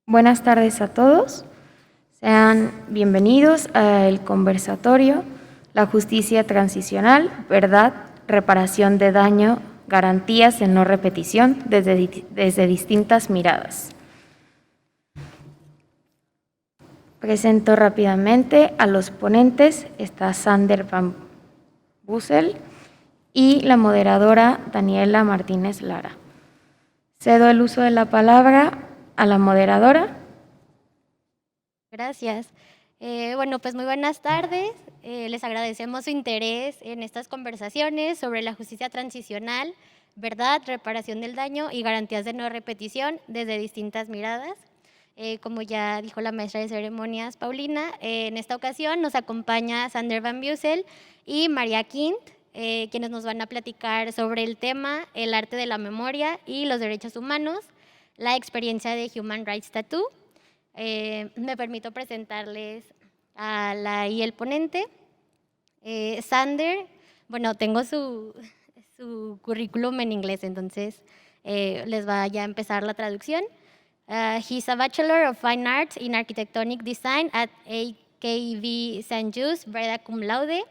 Buenas tardes a todos. Sean bienvenidos al conversatorio La justicia transicional, verdad, reparación de daño, garantías de no repetición desde distintas miradas. Presento rápidamente a los ponentes. Está Sander Van Bussel y la moderadora Daniela Martínez Lara. Cedo el uso de la palabra a la moderadora. Gracias. Bueno, pues muy buenas tardes. Les agradecemos su interés en estas conversaciones sobre la justicia transicional, verdad, reparación del daño y garantías de no repetición desde distintas miradas. Como ya dijo la maestra de ceremonias, Paulina, en esta ocasión nos acompaña Sander Van Bussel y María Quint, quienes nos van a platicar sobre el tema, el arte de la memoria y los derechos humanos, la experiencia de Human Rights Tattoo. Me permito presentarles a la y el ponente. Sander, bueno, tengo su currículum en inglés, entonces les va ya a empezar la traducción. He's a Bachelor of Fine Arts in Architectonic Design at AKV St. Jude's, Breda Cum Laude.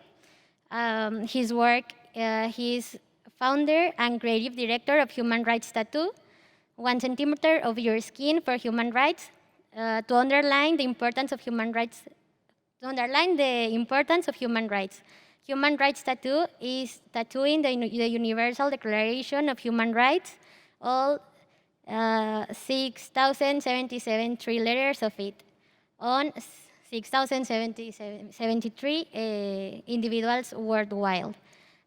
His work, he's founder and creative director of Human Rights Tattoo, 1 centimeter of your skin for human rights, to underline the importance of human rights. Human Rights Tattoo is tattooing the Universal Declaration of Human Rights, all 6,077 three letters of it, on 6,073 individuals worldwide.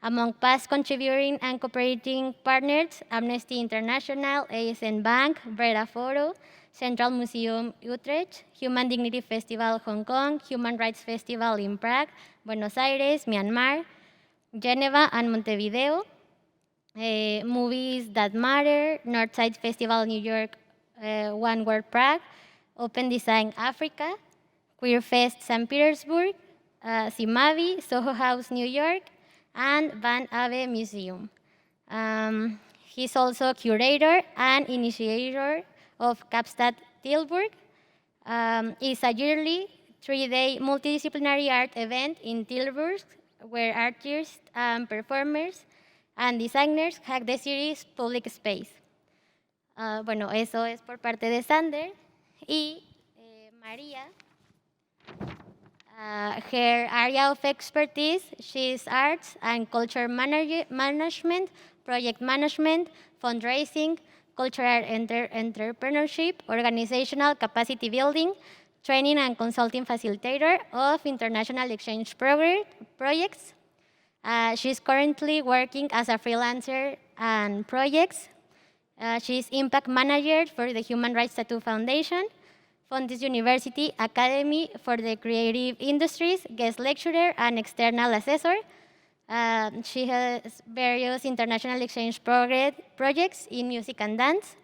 Among past contributing and cooperating partners, Amnesty International, ASN Bank, Breda Foro, Central Museum Utrecht, Human Dignity Festival Hong Kong, Human Rights Festival in Prague, Buenos Aires, Myanmar, Geneva and Montevideo, Movies That Matter, Northside Festival New York, One World Prague, Open Design Africa, Queer Fest St. Petersburg, Simavi, Soho House New York, and Van Ave Museum. He's also curator and initiator of Kapstad Tilburg. It's a yearly 3-day multidisciplinary art event in Tilburg where artists and performers and designers hack the city's public space. Bueno, eso es por parte de Sander. Y María, her area of expertise, she's arts and culture management, project management, fundraising, cultural entrepreneurship, organizational capacity building, training and consulting facilitator of international exchange projects. She's currently working as a freelancer and projects. She's impact manager for the Human Rights Tattoo Foundation, Fontys University Academy for the Creative Industries, guest lecturer and external assessor. She has various international exchange projects in music and dance.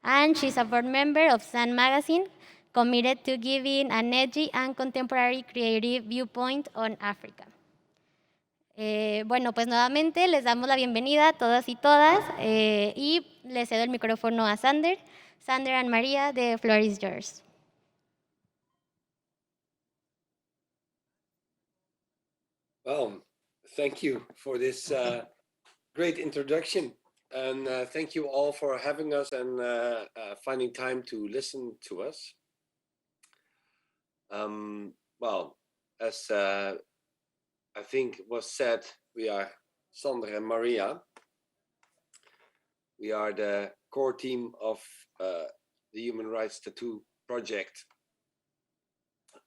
And she's a board member of Sun Magazine, committed to giving an edgy and contemporary creative viewpoint on Africa. Bueno, pues nuevamente les damos la bienvenida a todas y todas y les cedo el micrófono a Sander. Sander and Maria, the floor is yours. Well, thank you for this great introduction, and thank you all for having us and finding time to listen to us. Well, as I think was said, we are Sander and Maria. We are the core team of the Human Rights Tattoo Project,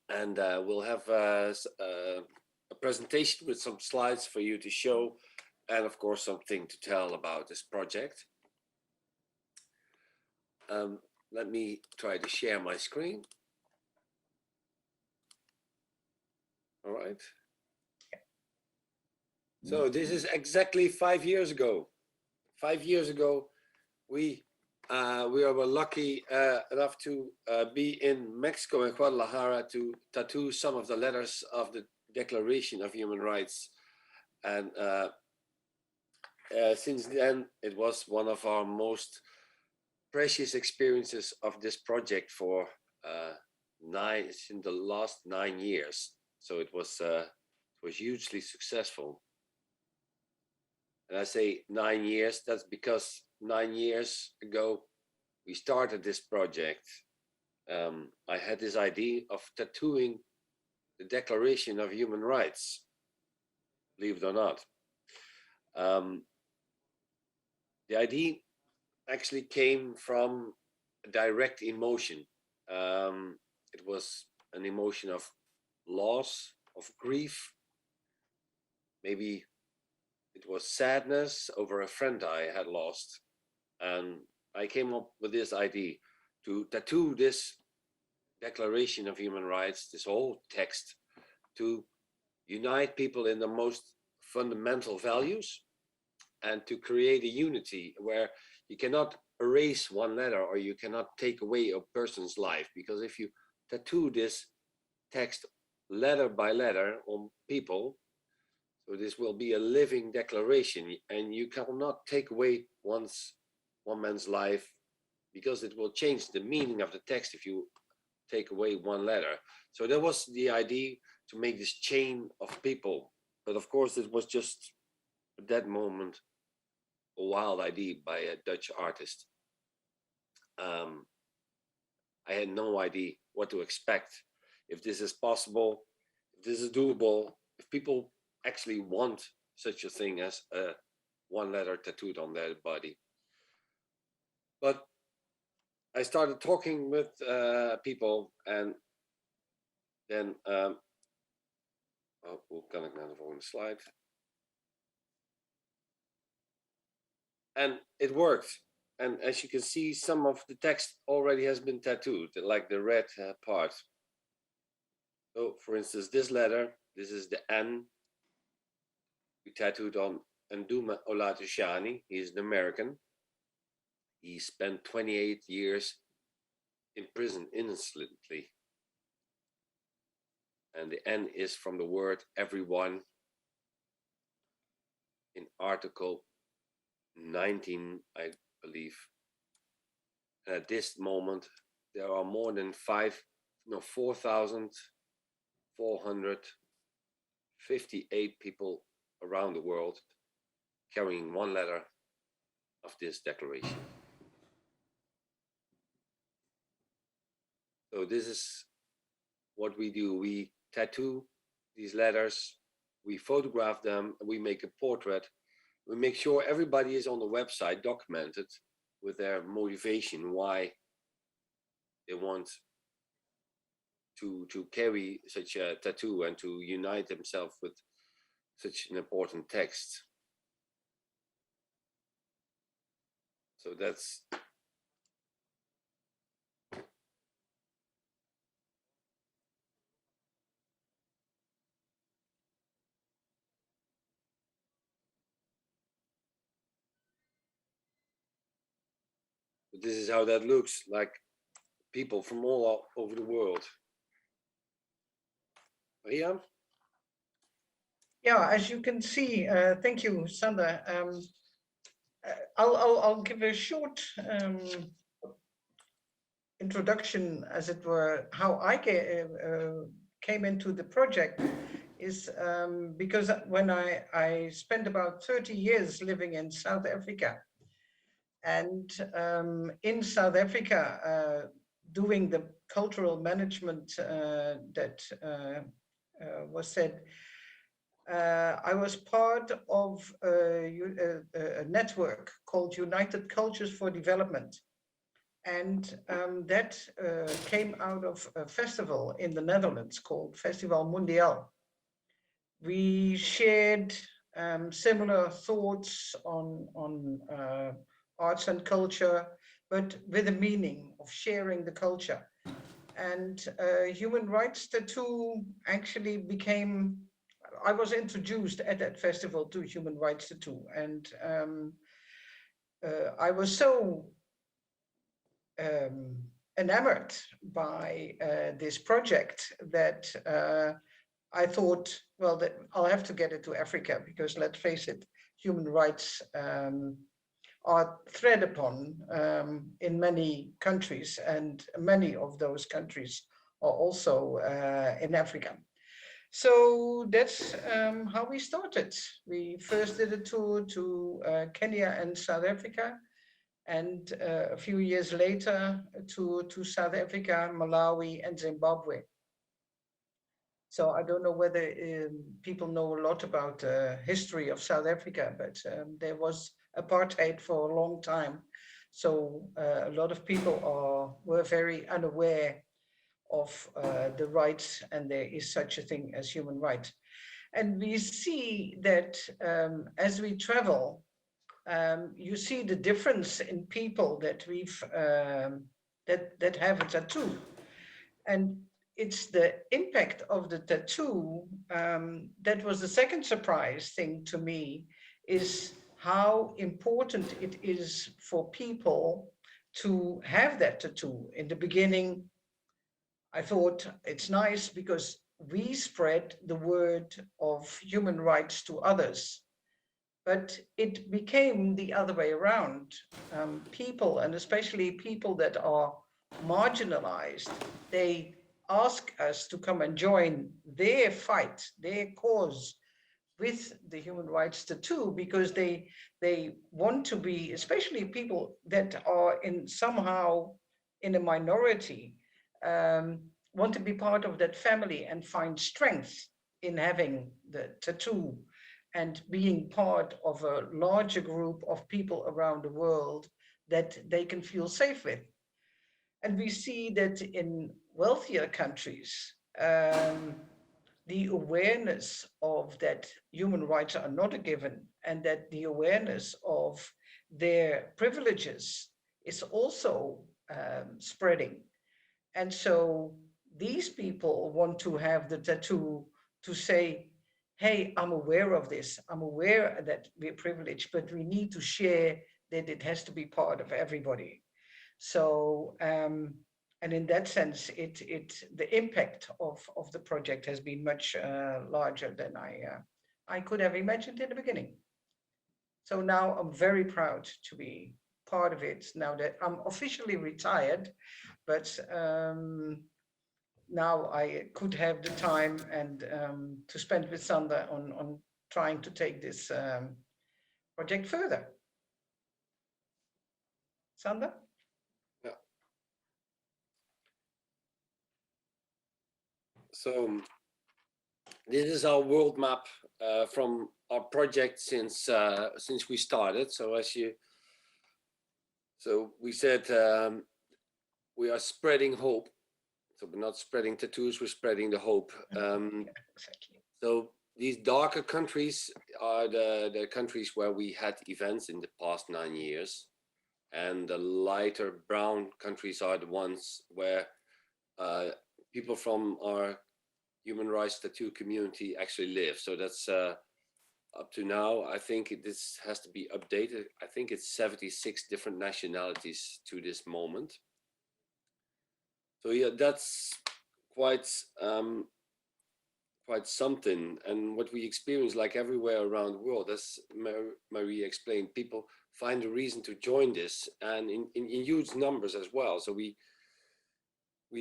and we'll have a presentation with some slides for you to show, and of course something to tell about this project. Let me try to share my screen. All right. So this is exactly 5 years ago. 5 years ago, we were lucky enough to be in Mexico and Guadalajara to tattoo some of the letters of the Declaration of Human Rights, and since then it was one of our most precious experiences of this project for it's in the last 9 years. So it was hugely successful. And I say 9 years, that's because 9 years ago, we started this project. I had this idea of tattooing the Declaration of Human Rights, believe it or not. The idea actually came from a direct emotion. It was an emotion of loss, of grief. Maybe it was sadness over a friend I had lost. And I came up with this idea to tattoo this Declaration of Human Rights, this whole text, to unite people in the most fundamental values and to create a unity where you cannot erase one letter or you cannot take away a person's life, because if you tattoo this text letter by letter on people, so this will be a living declaration, and you cannot take away one man's life, because it will change the meaning of the text if you take away one letter. So that was the idea, to make this chain of people. But of course, it was just at that moment a wild idea by a Dutch artist. I had no idea what to expect, if this is possible, if this is doable, if people actually want such a thing as a one letter tattooed on their body. But I started talking with people, and then hoe kan ik naar de volgende slide? And it worked. And as you can see, some of the text already has been tattooed, like the red part. So for instance, this letter, this is the N. We tattooed on Nduma Olatushani. He's an American. He spent 28 years in prison innocently. And the N is from the word everyone in Article 19, I believe. And at this moment, there are more than 4,458 people around the world carrying one letter of this declaration. So this is what we do. We tattoo these letters, we photograph them, and we make a portrait. We make sure everybody is on the website documented with their motivation, why they want to carry such a tattoo and to unite themselves with such an important text. So that's this is how that looks, like people from all over the world. Rian? Yeah, as you can see, thank you, Sander. I'll give a short introduction, as it were, how I came into the project. Is because when I spent about 30 years living in South Africa, and in South Africa, doing the cultural management that was said, I was part of a network called United Cultures for Development. And that came out of a festival in the Netherlands called Festival Mundial. We shared similar thoughts on arts and culture, but with a meaning of sharing the culture. And human rights tattoo actually became, I was introduced at that festival to human rights tattoo. And I was so enamored by this project that I thought, well, that I'll have to get it to Africa, because let's face it, human rights are thread upon in many countries, and many of those countries are also in Africa. So that's how we started. We first did a tour to Kenya and South Africa, and a few years later to South Africa, Malawi, and Zimbabwe. So I don't know whether people know a lot about the history of South Africa, but there was apartheid for a long time. So a lot of people were very unaware of the rights, and there is such a thing as human rights. And we see that as we travel, you see the difference in people that we've that have a tattoo, and it's the impact of the tattoo that was the second surprise thing to me, is how important it is for people to have that tattoo. In the beginning, I thought it's nice because we spread the word of human rights to others. But it became the other way around. People, and especially people that are marginalized, they ask us to come and join their fight, their cause with the human rights tattoo, because they want to be, especially people that are in somehow in a minority, um, want to be part of that family and find strength in having the tattoo and being part of a larger group of people around the world that they can feel safe with. And we see that in wealthier countries, the awareness of that human rights are not a given, and that the awareness of their privileges is also spreading. And so these people want to have the tattoo to say, hey, I'm aware of this. I'm aware that we're privileged, but we need to share that it has to be part of everybody. So, and in that sense, the impact of the project has been much larger than I could have imagined in the beginning. So now I'm very proud to be part of it now that I'm officially retired, but now I could have the time and to spend with Sander on trying to take this project further. Sander? Yeah. So this is our world map from our project since we started. So we said we are spreading hope. So we're not spreading tattoos, we're spreading the hope. Exactly. So these darker countries are the countries where we had events in the past 9 years. And the lighter brown countries are the ones where people from our human rights tattoo community actually live. So that's up to now. I think this has to be updated. I think it's 76 different nationalities to this moment. So yeah, that's quite something. And what we experience, like everywhere around the world, as Marie explained, people find a reason to join this, and in huge numbers as well. So we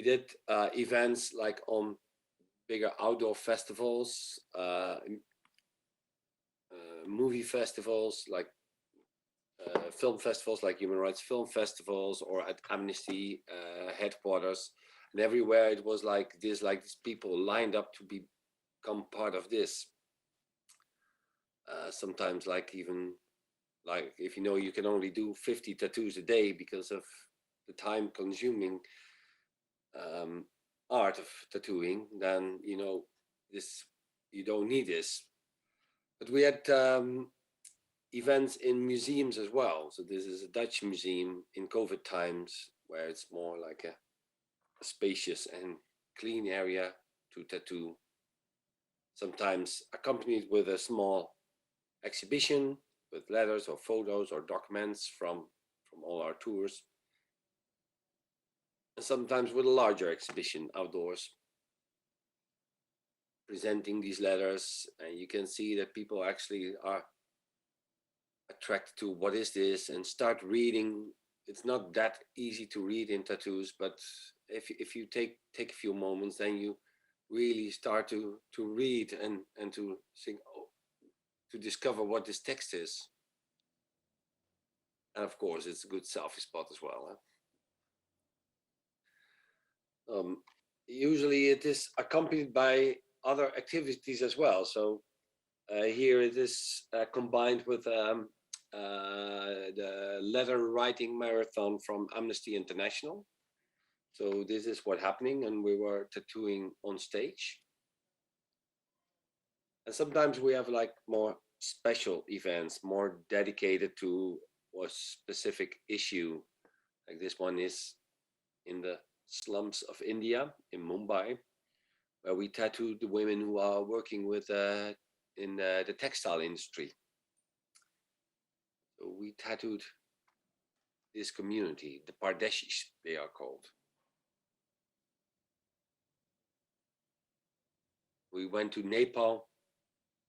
did events like on bigger outdoor festivals, movie festivals, like film festivals, like Human Rights Film Festivals, or at Amnesty headquarters. And everywhere it was like these people lined up to become part of this. Sometimes even if you can only do 50 tattoos a day because of the time consuming art of tattooing, then this, you don't need this. But we had events in museums as well. So this is a Dutch museum in COVID times, where it's more like a spacious and clean area to tattoo, sometimes accompanied with a small exhibition with letters or photos or documents from all our tours, and sometimes with a larger exhibition outdoors presenting these letters. And you can see that people actually are attracted to what is this and start reading. It's not that easy to read in tattoos, but if you take a few moments, then you really start to read and to think, oh, to discover what this text is. And of course, it's a good selfie spot as well. Huh? Usually it is accompanied by other activities as well. So here it is combined with the letter writing marathon from Amnesty International. So this is what's happening, and we were tattooing on stage. And sometimes we have like more special events, more dedicated to a specific issue. Like this one is in the slums of India, in Mumbai, where we tattooed the women who are working with in the textile industry. So we tattooed this community, the Pardeshis, they are called. We went to Nepal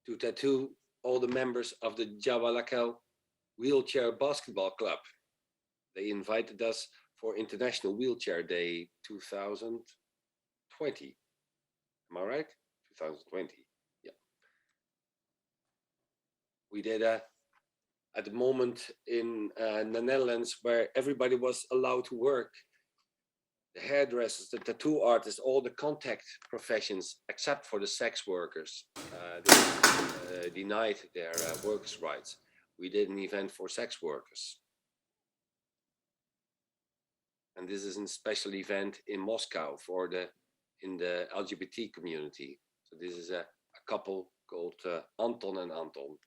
to tattoo all the members of the Jawalakel Wheelchair Basketball Club. They invited us for International Wheelchair Day 2020. Am I right? 2020, yeah. We did at the moment in the Netherlands where everybody was allowed to work. The hairdressers, the tattoo artists, all the contact professions, except for the sex workers, they denied their workers' rights. We did an event for sex workers. And this is a special event in Moscow for in the LGBT community. So this is a couple called Anton and Anton.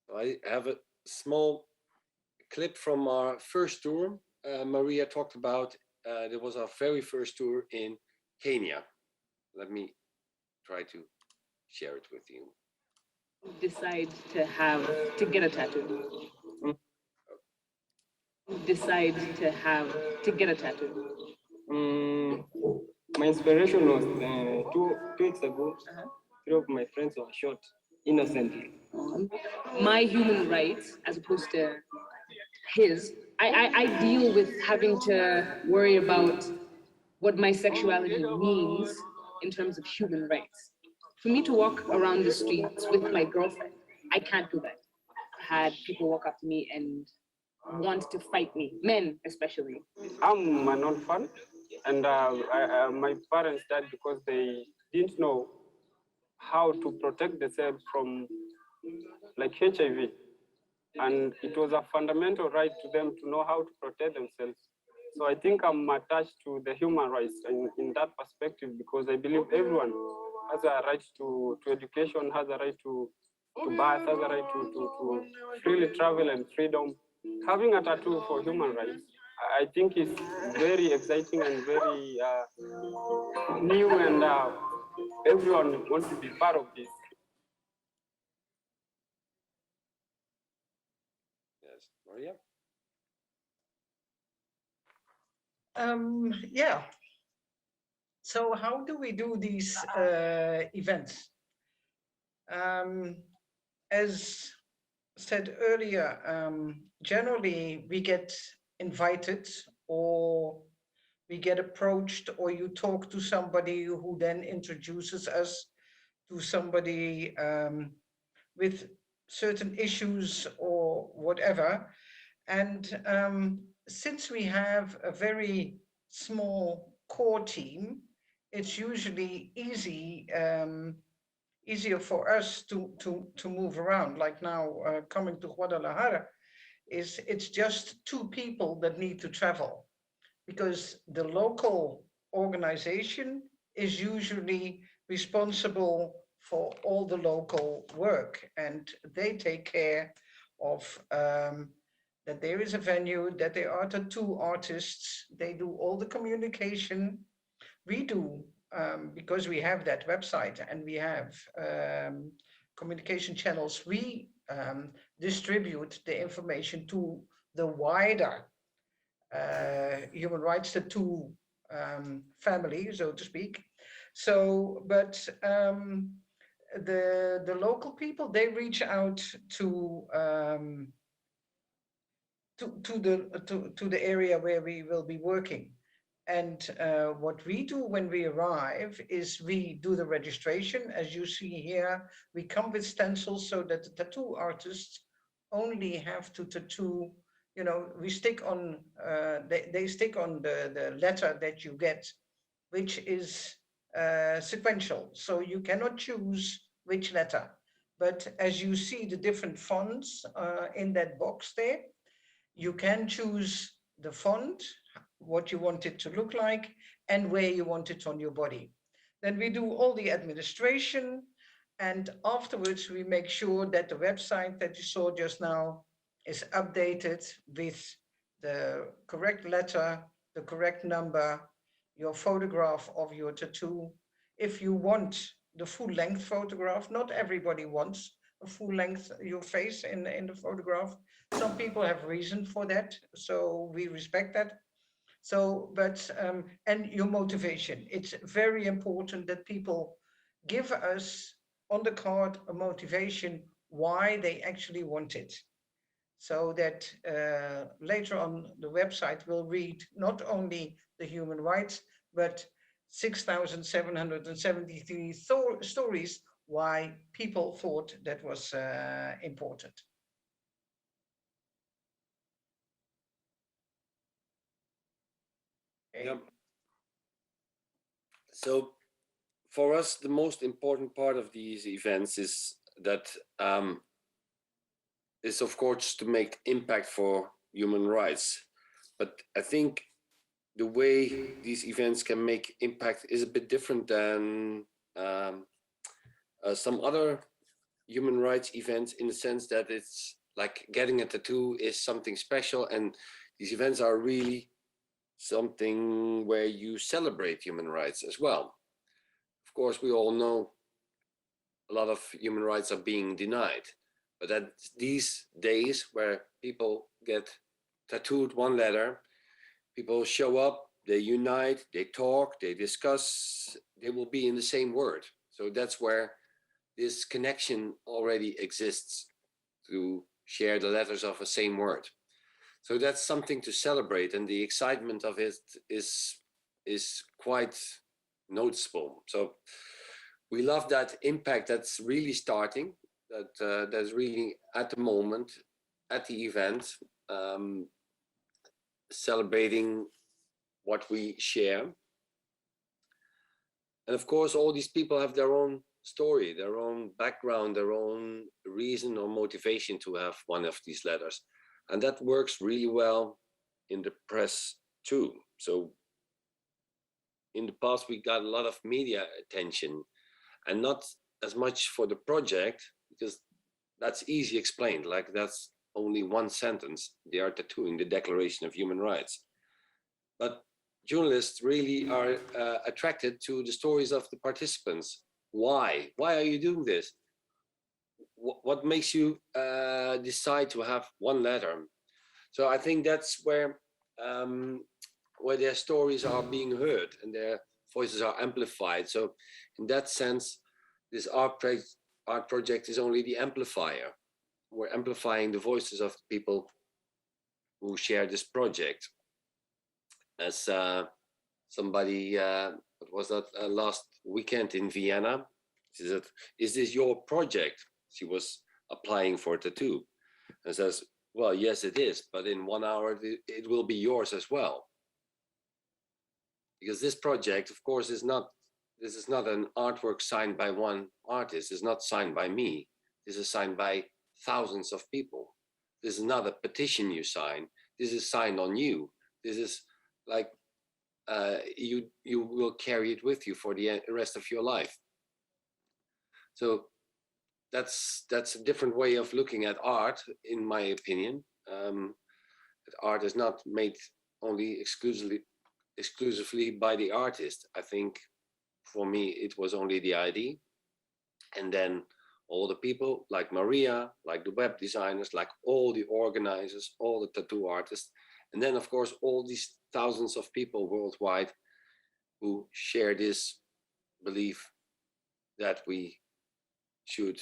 So I have a small clip from our first tour. Maria talked about, there was our very first tour in Kenya. Let me try to share it with you. Decide to get a tattoo. Decide to get a tattoo. My inspiration was 2 weeks ago. 3 of my friends were shot innocently. My human rights, as opposed to his, I deal with having to worry about what my sexuality means in terms of human rights. For me to walk around the streets with my girlfriend, I can't do that. I had people walk up to me and want to fight me, men especially. I'm an orphan, and my parents died because they didn't know how to protect themselves from like HIV. And it was a fundamental right to them to know how to protect themselves. So I think I'm attached to the human rights in that perspective, because I believe everyone has a right to education, has a right to birth, has a right to freely travel and freedom. Having a tattoo for human rights, I think is very exciting and very new, and everyone wants to be part of this. Yes, Maria? Yeah. So how do we do these events? As said earlier, generally we get invited, or we get approached, or you talk to somebody who then introduces us to somebody with certain issues or whatever. And since we have a very small core team, it's usually easier for us to move around. Like now, coming to Guadalajara, it's just 2 people that need to travel, because the local organization is usually responsible for all the local work, and they take care of that there is a venue, that there are tattoo artists, they do all the communication. We do, because we have that website and we have communication channels, we distribute the information to the wider human rights tattoo family, so to speak. So, but the local people, they reach out to the area where we will be working. And what we do when we arrive is we do the registration. As you see here, we come with stencils so that the tattoo artists only have to tattoo, you know, we stick on, they stick on the letter that you get, which is sequential. So you cannot choose which letter. But as you see the different fonts in that box there, you can choose the font, what you want it to look like, and where you want it on your body. Then we do all the administration, and afterwards we make sure that the website that you saw just now is updated with the correct letter, the correct number, your photograph of your tattoo. If you want the full length photograph, not everybody wants a full length your face in the photograph. Some people have reason for that, so we respect that. So, but and your motivation. It's very important that people give us on the card a motivation why they actually want it, so that later on the website will read not only the human rights, but 6,773 stories why people thought that was important. Okay. Yep. So for us, the most important part of these events is that is of course to make impact for human rights. But I think the way these events can make impact is a bit different than some other human rights events, in the sense that it's like getting a tattoo is something special, and these events are really something where you celebrate human rights as well. Of course, we all know a lot of human rights are being denied, but at these days where people get tattooed one letter, people show up, they unite, they talk, they discuss, they will be in the same word. So that's where this connection already exists, to share the letters of a same word. So that's something to celebrate, and the excitement of it is quite noticeable. So we love that impact that's really starting, that's really at the moment, at the event, celebrating what we share. And of course, all these people have their own story, their own background, their own reason or motivation to have one of these letters. And that works really well in the press too. So in the past, we got a lot of media attention, and not as much for the project, because that's easy explained. Like, that's only one sentence. They are tattooing the Declaration of Human Rights. But journalists really are attracted to the stories of the participants. Why? Why are you doing this? What makes you decide to have one letter? So I think that's where their stories are being heard and their voices are amplified. So in that sense, this art project is only the amplifier. We're amplifying the voices of the people who share this project. As somebody, what was that, last weekend in Vienna, she said, "Is this your project?" She was applying for a tattoo, and says, "Well, yes, it is, but in 1 hour it will be yours as well." Because this project, of course, is not an artwork signed by one artist. It's not signed by me. This is signed by thousands of people. This is not a petition you sign. This is signed on you. This is like you will carry it with you for the rest of your life. So that's a different way of looking at art, in my opinion. That art is not made only exclusively by the artist. I think for me it was only the idea, and then all the people like Maria, like the web designers, like all the organizers, all the tattoo artists, and then of course all these thousands of people worldwide who share this belief that we should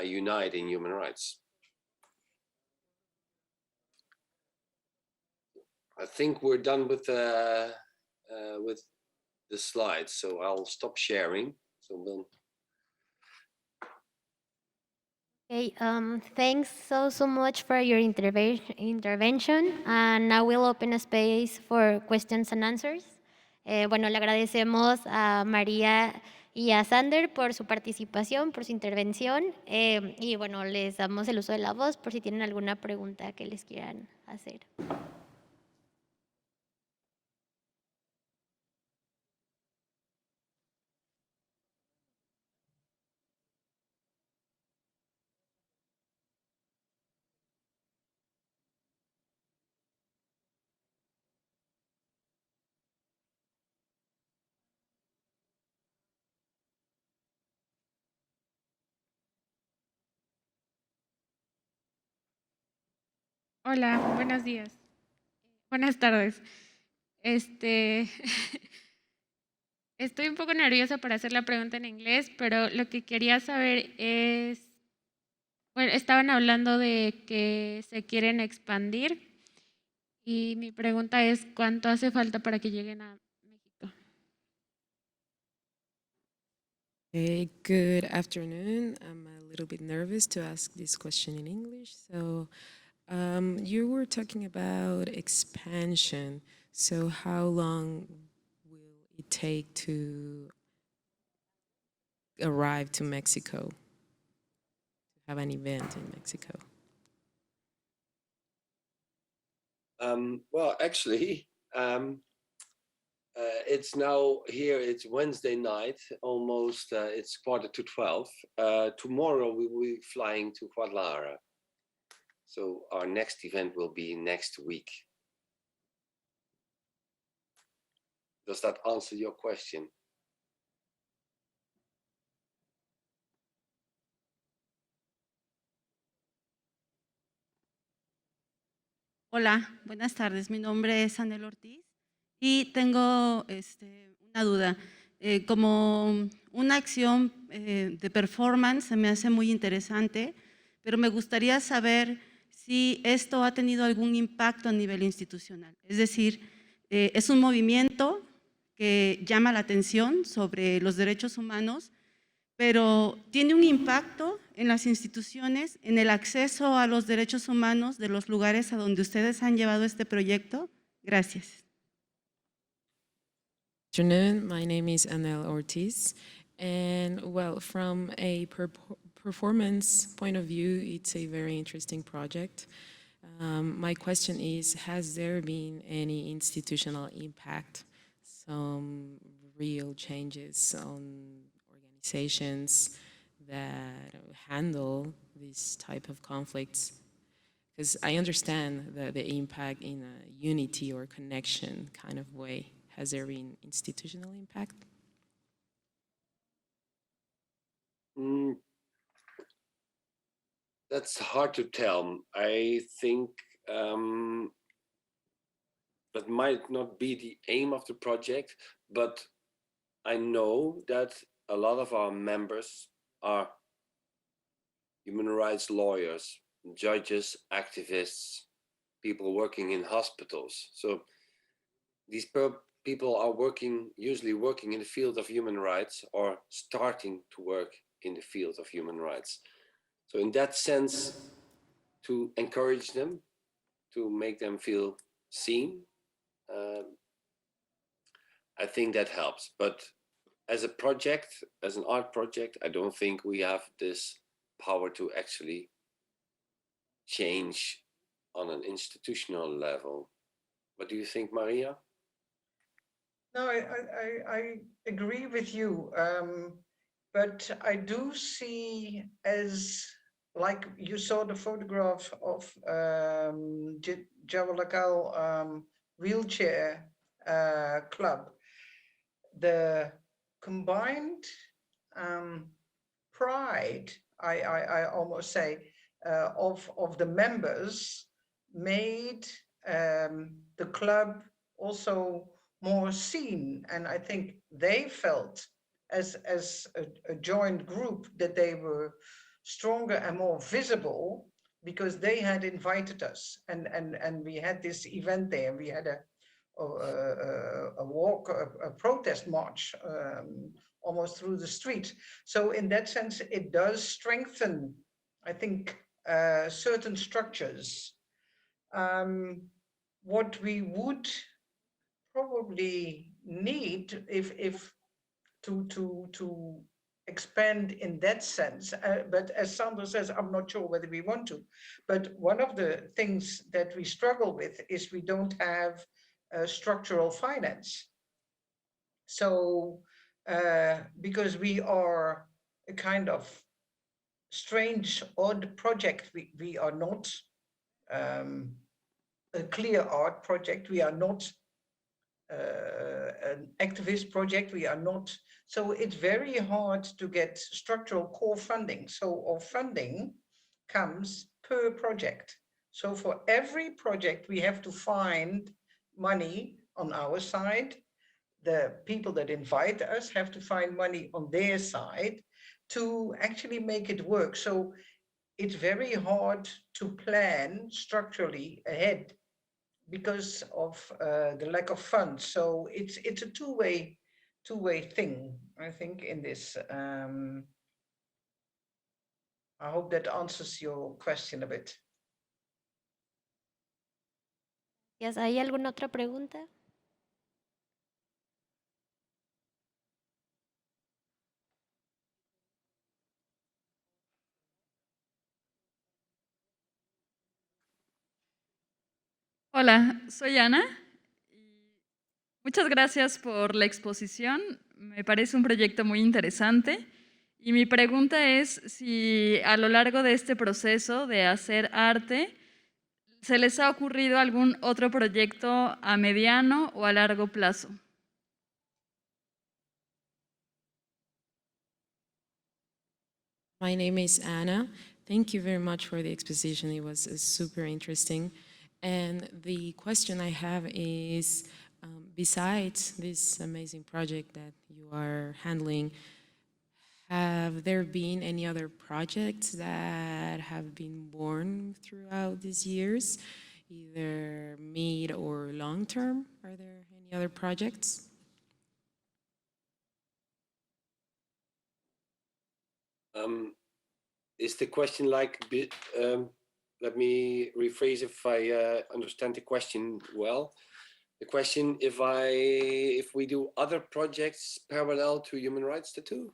unite in human rights. I think we're done with the slides, so I'll stop sharing. So we'll. Okay, thanks so much for your intervention. And now we'll open a space for questions and answers. Bueno, le agradecemos a María y a Sander por su participación, por su intervención. Y bueno, les damos el uso de la voz por si tienen alguna pregunta que les quieran hacer. Hola, buenos días. Buenas tardes. Estoy un poco nerviosa para hacer la pregunta en inglés, pero lo que quería saber es, bueno, estaban hablando de que se quieren expandir y mi pregunta es, ¿cuánto hace falta para que lleguen a México? Hey, good afternoon. I'm a little bit nervous to ask this question in English. So, you were talking about expansion. So, how long will it take to arrive to Mexico, to have an event in Mexico? Well, actually, it's now here, it's Wednesday night, almost, it's 11:45. Tomorrow we will be flying to Guadalajara. So our next event will be next week. Does that answer your question? Hola, buenas tardes. Mi nombre es Anel Ortiz y tengo una duda. Como una acción de performance se me hace muy interesante, pero me gustaría saber si esto ha tenido algún impacto a nivel institucional. Es decir, es un movimiento que llama la atención sobre los derechos humanos, pero tiene un impacto en las instituciones, en el acceso a los derechos humanos de los lugares a donde ustedes han llevado este proyecto. Gracias. Good afternoon. My name is Anel Ortiz. And well, from a performance point of view, it's a very interesting project. My question is, has there been any institutional impact, some real changes on organizations that handle this type of conflicts? Because I understand the impact in a unity or connection kind of way. Has there been institutional impact? That's hard to tell. I think that might not be the aim of the project, but I know that a lot of our members are human rights lawyers, judges, activists, people working in hospitals. So these people are usually working in the field of human rights or starting to work in the field of human rights. So in that sense, to encourage them, to make them feel seen, I think that helps. But as a project, as an art project, I don't think we have this power to actually change on an institutional level. What do you think, Maria? No, I agree with you. But I do see, as like you saw the photograph of Jawalakal wheelchair club, the combined pride, I almost say, of the members made the club also more seen, and I think they felt as a joint group, that they were stronger and more visible because they had invited us, and we had this event there. We had a walk, a protest march, almost through the street. So in that sense, it does strengthen, I think, certain structures. What we would probably need, if to expand in that sense, but as Sandra says, I'm not sure whether we want to. But one of the things that we struggle with is we don't have structural finance. So because we are a kind of strange, odd project, we are not a clear art project. We are not an activist project. We are not. So it's very hard to get structural core funding. So our funding comes per project. So for every project, we have to find money on our side. The people that invite us have to find money on their side to actually make it work. So it's very hard to plan structurally ahead because of the lack of funds. So it's a two-way thing, I think, in this. I hope that answers your question a bit. Yes, ¿hay alguna otra pregunta? Hola, soy Ana. Muchas gracias por la exposición. Me parece un proyecto muy interesante. Y mi pregunta es si a lo largo de este proceso de hacer arte, ¿se les ha ocurrido algún otro proyecto a mediano o a largo plazo? My name is Anna. Thank you very much for the exposition. It was super interesting. And the question I have is, besides this amazing project that you are handling, have there been any other projects that have been born throughout these years, either mid or long term? Are there any other projects? Is the question like, let me rephrase if I understand the question well. The question, if we do other projects parallel to Human Rights Tattoo?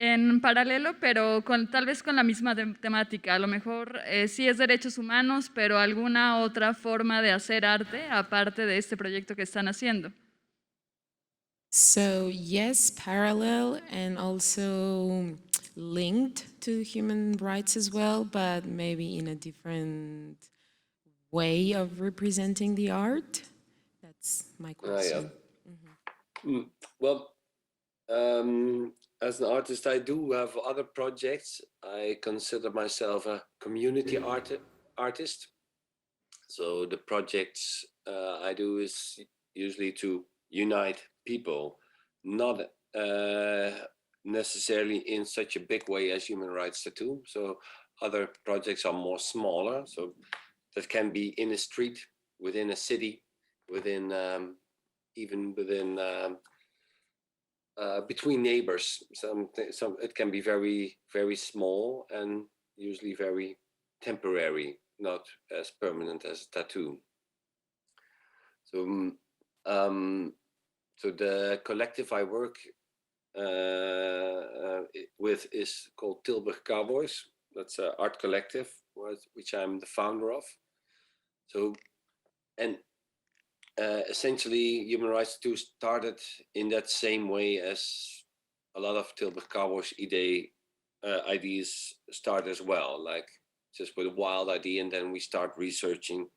En paralelo, pero tal vez con la misma temática. A lo mejor sí es derechos humanos, pero alguna otra forma de hacer arte aparte de este proyecto que están haciendo. So yes, parallel and also linked to human rights as well, but maybe in a different way of representing the art. That's my question. Yeah. Well, as an artist, I do have other projects. I consider myself a community artist. So the projects I do is usually to unite people, not necessarily in such a big way as Human Rights Tattoo. So other projects are more smaller. So that can be in a street, within a city, within even within between neighbors. Some it can be very, very small and usually very temporary, not as permanent as a tattoo. So so the collective I work with is called Tilburg Cowboys. That's an art collective, which I'm the founder of. So, and essentially, Human Rights Tattoo started in that same way as a lot of Tilburg Cowboys ideas start as well, like just with a wild idea, and then we start researching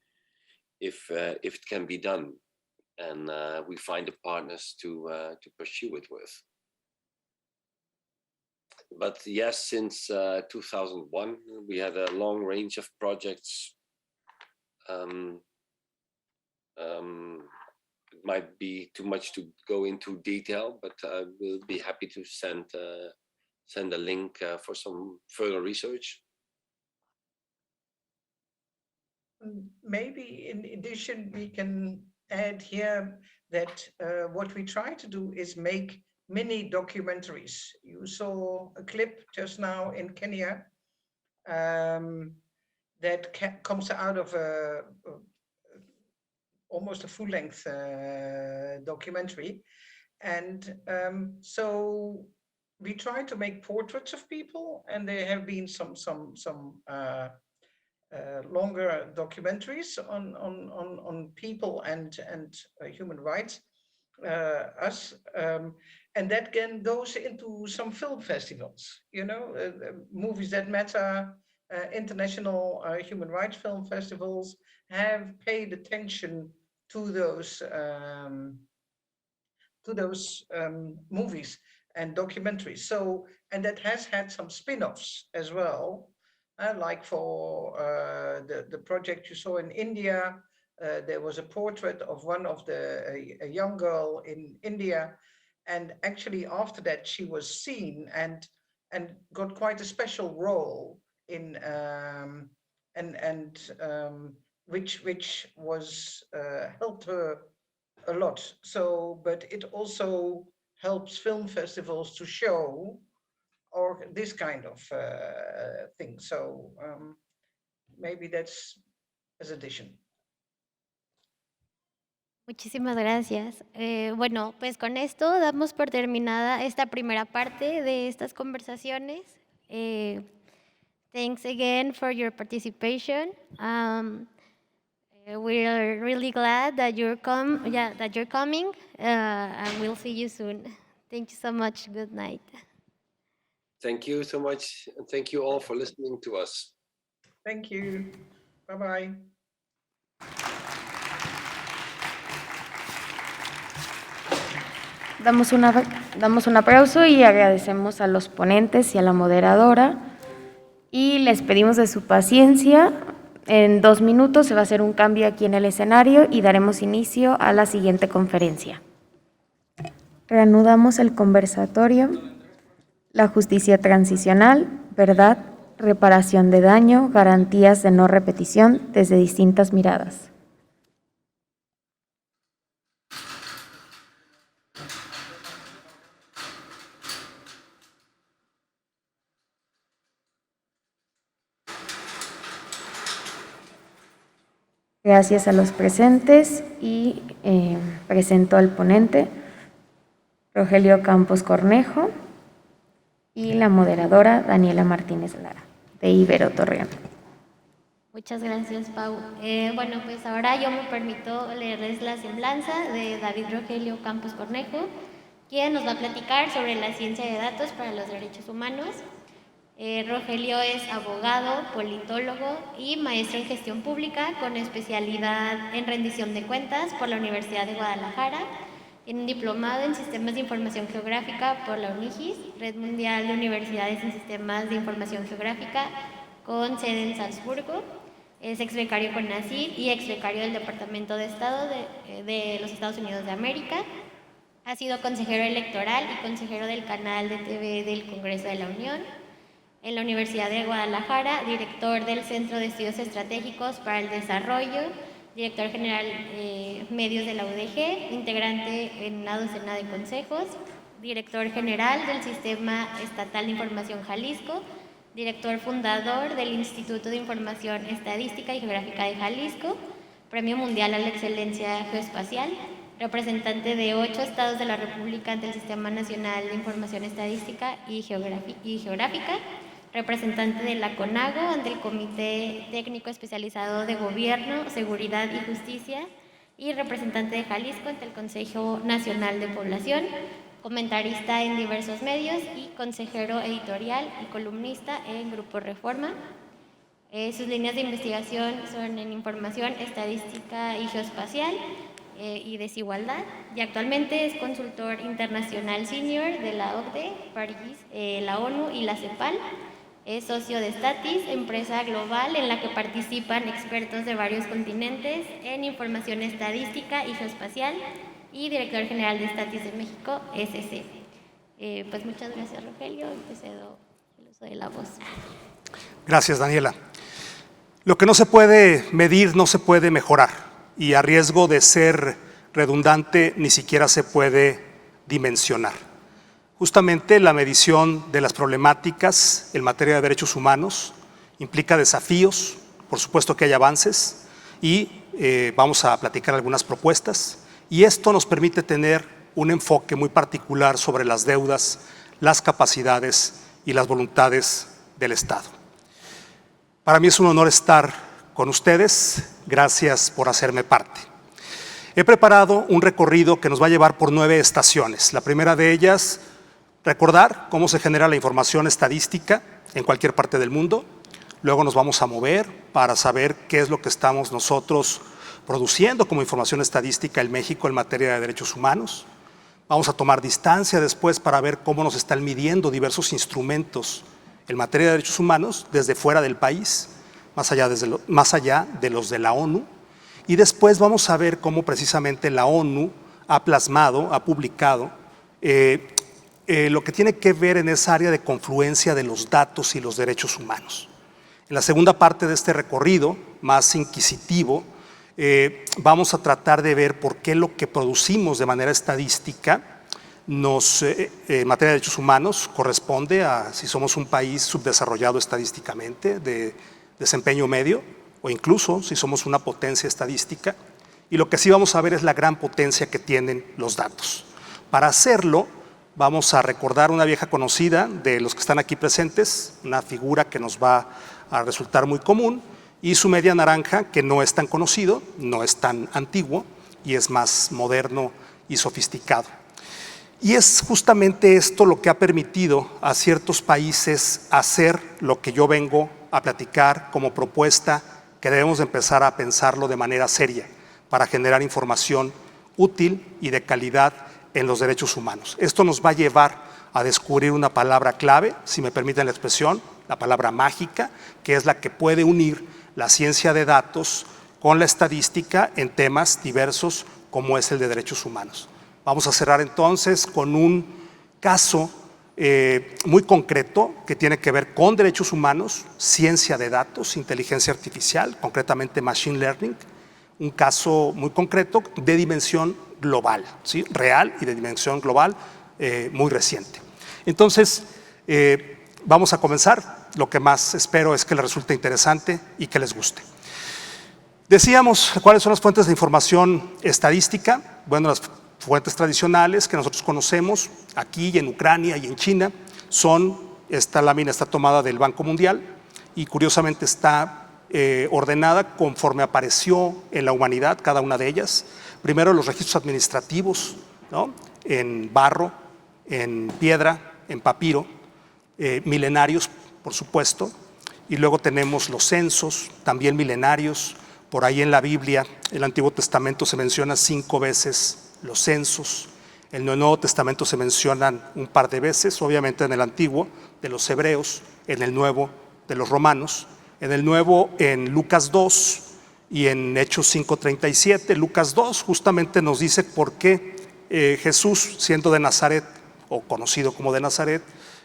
if it can be done, and we find the partners to pursue it with. But yes, since 2001, we had a long range of projects. It might be too much to go into detail, but I will be happy to send a link for some further research. Maybe in addition, we can add here that what we try to do is make mini documentaries. You saw a clip just now in Kenya that comes out of almost a full-length documentary. And so we try to make portraits of people, and there have been some longer documentaries on people and human rights, and that then goes into some film festivals, Movies That Matter, international human rights film festivals have paid attention to those movies and documentaries. So, and that has had some spin-offs as well. Like for the project you saw in India, there was a portrait of one of a young girl in India, and actually after that she was seen and got quite a special role in which was helped her a lot. So, but it also helps film festivals to show or this kind of thing. So maybe that's as addition. Muchísimas gracias. Bueno, pues con esto damos por terminada esta primera parte de estas conversaciones. Thanks again for your participation. We are really glad that you're coming, and we'll see you soon. Thank you so much. Good night. Thank you so much, and thank you all for listening to us. Thank you. Bye-bye. Damos un aplauso y agradecemos a los ponentes y a la moderadora y les pedimos de su paciencia. En 2 minutos se va a hacer un cambio aquí en el escenario y daremos inicio a la siguiente conferencia. Reanudamos el conversatorio. La justicia transicional, verdad, reparación de daño, garantías de no repetición desde distintas miradas. Gracias a los presentes y presento al ponente, Rogelio Campos Cornejo, y la moderadora, Daniela Martínez Lara, de Ibero Torreón. Muchas gracias, Pau. Bueno, pues ahora yo me permito leerles la semblanza de David Rogelio Campos Cornejo, quien nos va a platicar sobre la ciencia de datos para los derechos humanos. Rogelio es abogado, politólogo y maestro en gestión pública con especialidad en rendición de cuentas por la Universidad de Guadalajara. Tiene un diplomado en Sistemas de Información Geográfica por la UNIGIS, Red Mundial de Universidades en Sistemas de Información Geográfica con sede en Salzburgo. Es exbecario con CONACYT y exbecario del Departamento de Estado de los Estados Unidos de América. Ha sido consejero electoral y consejero del canal de TV del Congreso de la Unión. En la Universidad de Guadalajara, director del Centro de Estudios Estratégicos para el Desarrollo, director general medios de la UDG, integrante en una docena de consejos, director general del Sistema Estatal de Información Jalisco, director fundador del Instituto de Información Estadística y Geográfica de Jalisco, Premio Mundial a la Excelencia Geoespacial, representante de 8 estados de la República ante el Sistema Nacional de Información Estadística y Geográfica, representante de la CONAGO ante el Comité Técnico Especializado de Gobierno, Seguridad y Justicia y representante de Jalisco ante el Consejo Nacional de Población, comentarista en diversos medios y consejero editorial y columnista en Grupo Reforma. Sus líneas de investigación son en información estadística y geoespacial, y Desigualdad, y actualmente es consultor internacional senior de la OCDE, París, la ONU y la CEPAL. Es socio de Statis, empresa global en la que participan expertos de varios continentes en información estadística y geoespacial, y director general de Statis de México, SC. Pues muchas gracias, Rogelio, y te cedo el uso de la voz. Gracias, Daniela. Lo que no se puede medir no se puede mejorar, y a riesgo de ser redundante ni siquiera se puede dimensionar. Justamente la medición de las problemáticas en materia de derechos humanos implica desafíos, por supuesto que hay avances, y vamos a platicar algunas propuestas, y esto nos permite tener un enfoque muy particular sobre las deudas, las capacidades y las voluntades del Estado. Para mí es un honor estar con ustedes, gracias por hacerme parte. He preparado un recorrido que nos va a llevar por 9 estaciones. La primera de ellas, recordar cómo se genera la información estadística en cualquier parte del mundo. Luego nos vamos a mover para saber qué es lo que estamos nosotros produciendo como información estadística en México en materia de derechos humanos. Vamos a tomar distancia después para ver cómo nos están midiendo diversos instrumentos en materia de derechos humanos desde fuera del país, más allá de los de la ONU. Y después vamos a ver cómo precisamente la ONU ha plasmado, ha publicado lo que tiene que ver en esa área de confluencia de los datos y los derechos humanos. En la segunda parte de este recorrido, más inquisitivo, vamos a tratar de ver por qué lo que producimos de manera estadística en materia de derechos humanos corresponde a si somos un país subdesarrollado estadísticamente, de desempeño medio, o incluso si somos una potencia estadística. Y lo que sí vamos a ver es la gran potencia que tienen los datos. Para hacerlo, vamos a recordar una vieja conocida de los que están aquí presentes, una figura que nos va a resultar muy común, y su media naranja, que no es tan conocido, no es tan antiguo y es más moderno y sofisticado. Y es justamente esto lo que ha permitido a ciertos países hacer lo que yo vengo a platicar como propuesta, que debemos empezar a pensarlo de manera seria para generar información útil y de calidad en los derechos humanos. Esto nos va a llevar a descubrir una palabra clave, si me permiten la expresión, la palabra mágica, que es la que puede unir la ciencia de datos con la estadística en temas diversos como es el de derechos humanos. Vamos a cerrar entonces con un caso muy concreto que tiene que ver con derechos humanos, ciencia de datos, inteligencia artificial, concretamente machine learning, un caso muy concreto de dimensión global, ¿sí? Real y de dimensión global muy reciente. Entonces, vamos a comenzar. Lo que más espero es que les resulte interesante y que les guste. Decíamos, ¿cuáles son las fuentes de información estadística? Bueno, las fuentes tradicionales que nosotros conocemos aquí y en Ucrania y en China son, esta lámina está tomada del Banco Mundial y curiosamente está ordenada conforme apareció en la humanidad, cada una de ellas. Primero los registros administrativos, ¿no? En barro, en piedra, en papiro, milenarios, por supuesto, y luego tenemos los censos, también milenarios. Por ahí en la Biblia, el Antiguo Testamento se menciona 5 veces los censos, en el Nuevo Testamento se mencionan un par de veces, obviamente en el Antiguo, de los hebreos, en el Nuevo, de los romanos, en el Nuevo en Lucas 2 y en Hechos 5:37. Lucas 2 justamente nos dice por qué Jesús, siendo de Nazaret, o conocido como de Nazaret,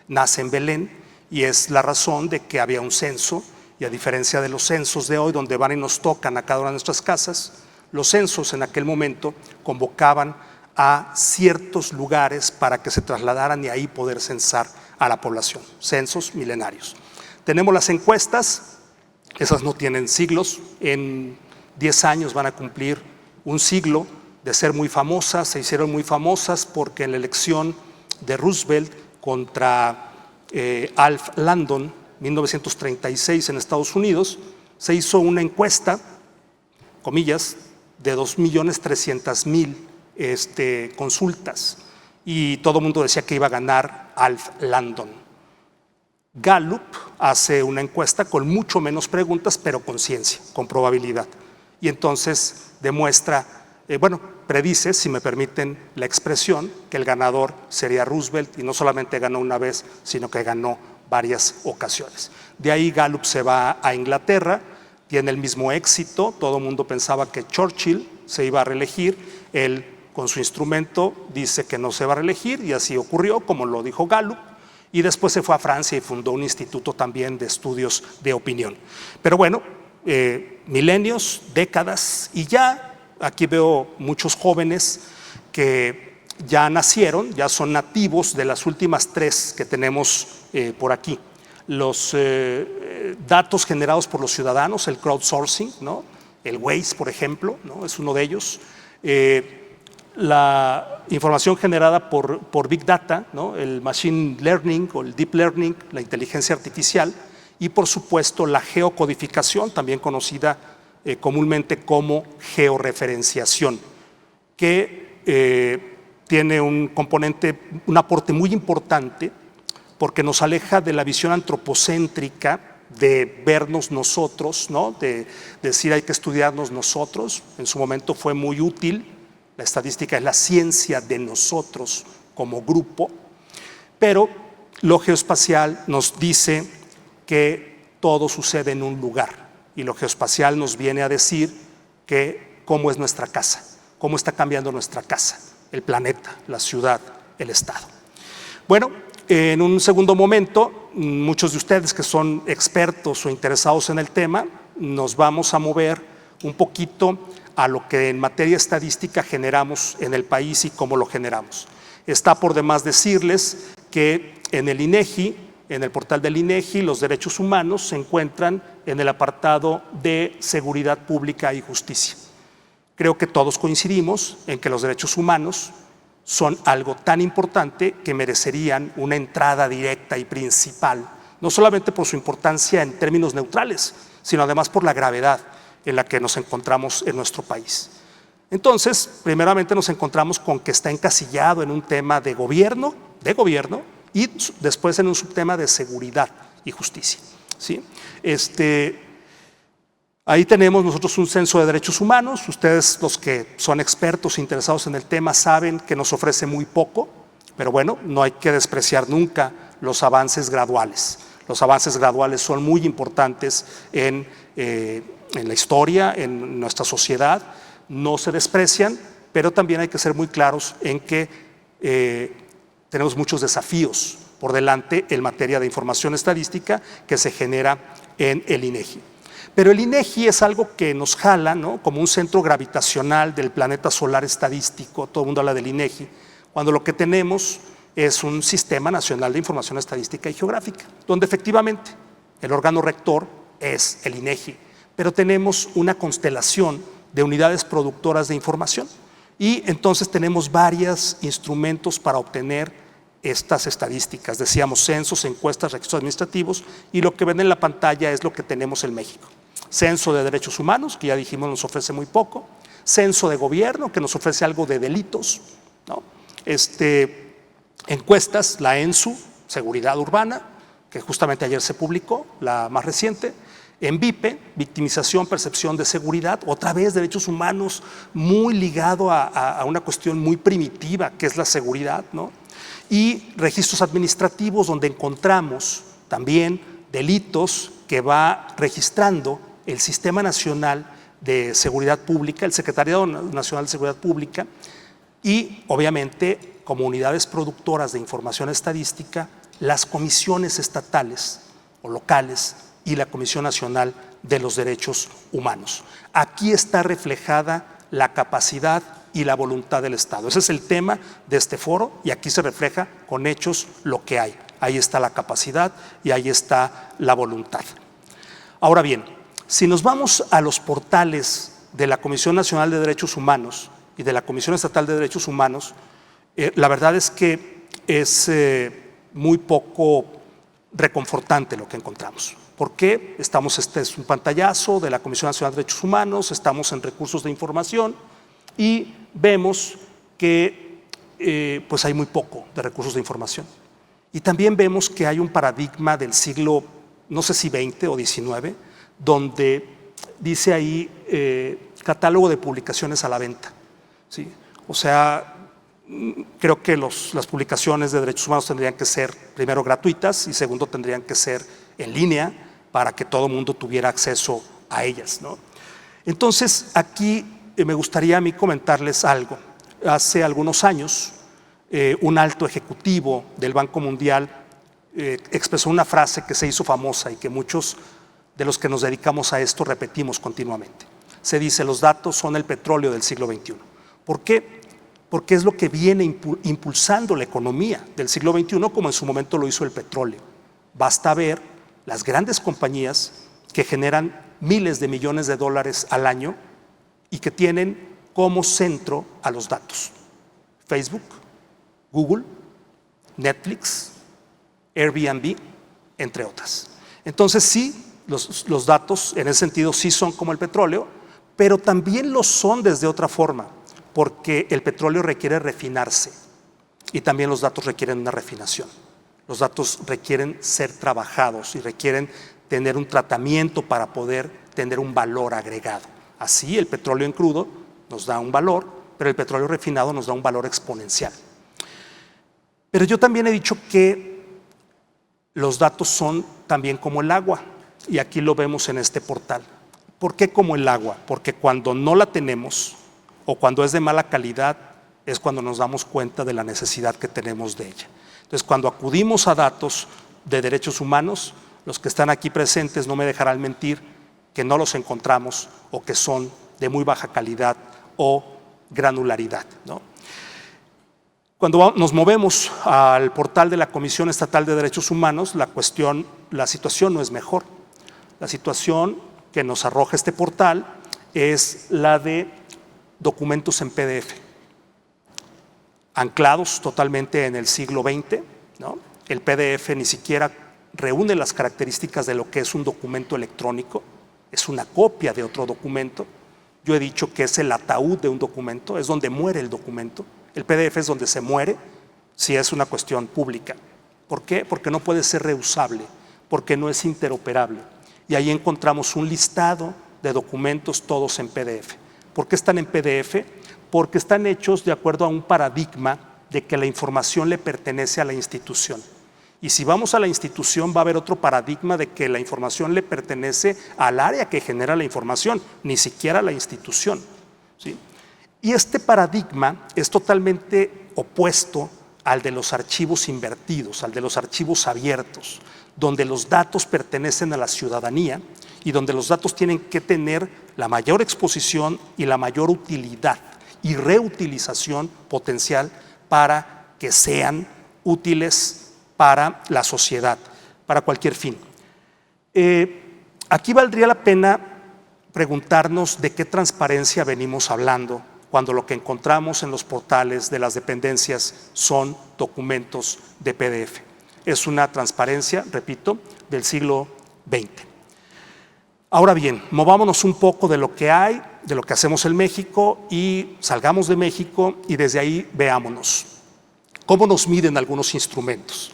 nace en Belén, y es la razón de que había un censo, y a diferencia de los censos de hoy, donde van y nos tocan a cada una de nuestras casas, los censos en aquel momento convocaban a ciertos lugares para que se trasladaran y ahí poder censar a la población, censos milenarios. Tenemos las encuestas, esas no tienen siglos, en 10 años van a cumplir un siglo de ser muy famosas, se hicieron muy famosas porque en la elección de Roosevelt contra Alf Landon, 1936 en Estados Unidos, se hizo una encuesta, comillas, de 2.300.000 consultas y todo el mundo decía que iba a ganar Alf Landon. Gallup hace una encuesta con mucho menos preguntas, pero con ciencia, con probabilidad. Y entonces demuestra, predice, si me permiten la expresión, que el ganador sería Roosevelt, y no solamente ganó una vez, sino que ganó varias ocasiones. De ahí Gallup se va a Inglaterra, tiene el mismo éxito, todo el mundo pensaba que Churchill se iba a reelegir, él con su instrumento dice que no se va a reelegir y así ocurrió, como lo dijo Gallup, y después se fue a Francia y fundó un instituto también de estudios de opinión. Pero bueno, milenios, décadas, y ya aquí veo muchos jóvenes que ya nacieron, ya son nativos de las últimas 3 que tenemos por aquí. Los datos generados por los ciudadanos, el crowdsourcing, ¿no? El Waze, por ejemplo, ¿no? Es uno de ellos. La información generada por Big Data, ¿no? El Machine Learning o el Deep Learning, la inteligencia artificial, y por supuesto la geocodificación, también conocida comúnmente como georreferenciación, que tiene un componente, un aporte muy importante porque nos aleja de la visión antropocéntrica de vernos nosotros, ¿no? De decir hay que estudiarnos nosotros. En su momento fue muy útil, la estadística es la ciencia de nosotros como grupo, pero lo geoespacial nos dice que todo sucede en un lugar y lo geoespacial nos viene a decir que cómo es nuestra casa, cómo está cambiando nuestra casa, el planeta, la ciudad, el estado. Bueno, en un segundo momento, muchos de ustedes que son expertos o interesados en el tema, nos vamos a mover un poquito a lo que en materia estadística generamos en el país y cómo lo generamos. Está por demás decirles que en el INEGI, en el portal del INEGI, los derechos humanos se encuentran en el apartado de seguridad pública y justicia. Creo que todos coincidimos en que los derechos humanos son algo tan importante que merecerían una entrada directa y principal, no solamente por su importancia en términos neutrales, sino además por la gravedad en la que nos encontramos en nuestro país. Entonces, primeramente nos encontramos con que está encasillado en un tema de gobierno, y después en un subtema de seguridad y justicia, ¿sí? Ahí tenemos nosotros un censo de derechos humanos. Ustedes, los que son expertos interesados en el tema, saben que nos ofrece muy poco, pero bueno, no hay que despreciar nunca los avances graduales. Los avances graduales son muy importantes en la historia, en nuestra sociedad, no se desprecian, pero también hay que ser muy claros en que tenemos muchos desafíos por delante en materia de información estadística que se genera en el INEGI. Pero el INEGI es algo que nos jala, ¿no? Como un centro gravitacional del planeta solar estadístico, todo el mundo habla del INEGI, cuando lo que tenemos es un Sistema Nacional de Información Estadística y Geográfica, donde efectivamente el órgano rector es el INEGI, pero tenemos una constelación de unidades productoras de información y entonces tenemos varios instrumentos para obtener estas estadísticas. Decíamos censos, encuestas, registros administrativos, y lo que ven en la pantalla es lo que tenemos en México. Censo de derechos humanos, que ya dijimos nos ofrece muy poco, censo de gobierno, que nos ofrece algo de delitos, ¿no? Encuestas, la ENSU, seguridad urbana, que justamente ayer se publicó, la más reciente, ENVIPE, victimización, percepción de seguridad, otra vez derechos humanos, muy ligado a una cuestión muy primitiva, que es la seguridad, ¿no? Y registros administrativos, donde encontramos también delitos que va registrando el Sistema Nacional de Seguridad Pública, el Secretariado Nacional de Seguridad Pública, y obviamente como unidades productoras de información estadística, las comisiones estatales o locales y la Comisión Nacional de los Derechos Humanos. Aquí está reflejada la capacidad y la voluntad del Estado. Ese es el tema de este foro y aquí se refleja con hechos lo que hay. Ahí está la capacidad y ahí está la voluntad. Ahora bien, si nos vamos a los portales de la Comisión Nacional de Derechos Humanos y de la Comisión Estatal de Derechos Humanos, la verdad es que es muy poco reconfortante lo que encontramos. ¿Por qué? Este es un pantallazo de la Comisión Nacional de Derechos Humanos, estamos en recursos de información y vemos que pues hay muy poco de recursos de información. Y también vemos que hay un paradigma del siglo, no sé si 20 o 19, donde dice ahí catálogo de publicaciones a la venta. ¿sí? O sea, creo que las publicaciones de derechos humanos tendrían que ser, primero, gratuitas y segundo, tendrían que ser en línea para que todo el mundo tuviera acceso a ellas, ¿no? Entonces, aquí me gustaría a mí comentarles algo. Hace algunos años, un alto ejecutivo del Banco Mundial expresó una frase que se hizo famosa y que muchos de los que nos dedicamos a esto repetimos continuamente. Se dice: los datos son el petróleo del siglo XXI. ¿Por qué? Porque es lo que viene impulsando la economía del siglo XXI, como en su momento lo hizo el petróleo. Basta ver las grandes compañías que generan miles de millones de dólares al año y que tienen como centro a los datos. Facebook, Google, Netflix, Airbnb, entre otras. Entonces sí, los datos en ese sentido sí son como el petróleo, pero también lo son desde otra forma, porque el petróleo requiere refinarse y también los datos requieren una refinación. Los datos requieren ser trabajados y requieren tener un tratamiento para poder tener un valor agregado. Así, el petróleo en crudo nos da un valor, pero el petróleo refinado nos da un valor exponencial. Pero yo también he dicho que los datos son también como el agua, y aquí lo vemos en este portal. ¿Por qué como el agua? Porque cuando no la tenemos o cuando es de mala calidad es cuando nos damos cuenta de la necesidad que tenemos de ella. Entonces, cuando acudimos a datos de derechos humanos, los que están aquí presentes no me dejarán mentir que no los encontramos o que son de muy baja calidad o granularidad, ¿no? Cuando nos movemos al portal de la Comisión Estatal de Derechos Humanos, la situación no es mejor. La situación que nos arroja este portal es la de documentos en PDF, anclados totalmente en el siglo XX, ¿no? El PDF ni siquiera reúne las características de lo que es un documento electrónico, es una copia de otro documento. Yo he dicho que es el ataúd de un documento, es donde muere el documento. El PDF es donde se muere si es una cuestión pública. ¿Por qué? Porque no puede ser reusable, porque no es interoperable. Y ahí encontramos un listado de documentos todos en PDF. ¿Por qué están en PDF? Porque están hechos de acuerdo a un paradigma de que la información le pertenece a la institución. Y si vamos a la institución va a haber otro paradigma de que la información le pertenece al área que genera la información, ni siquiera a la institución, ¿sí? Y este paradigma es totalmente opuesto al de los archivos invertidos, al de los archivos abiertos, donde los datos pertenecen a la ciudadanía y donde los datos tienen que tener la mayor exposición y la mayor utilidad y reutilización potencial para que sean útiles para la sociedad, para cualquier fin. Aquí valdría la pena preguntarnos de qué transparencia venimos hablando cuando lo que encontramos en los portales de las dependencias son documentos de PDF. Es una transparencia, repito, del siglo XX. Ahora bien, movámonos un poco de lo que hay, de lo que hacemos en México y salgamos de México y desde ahí veámonos. ¿Cómo nos miden algunos instrumentos?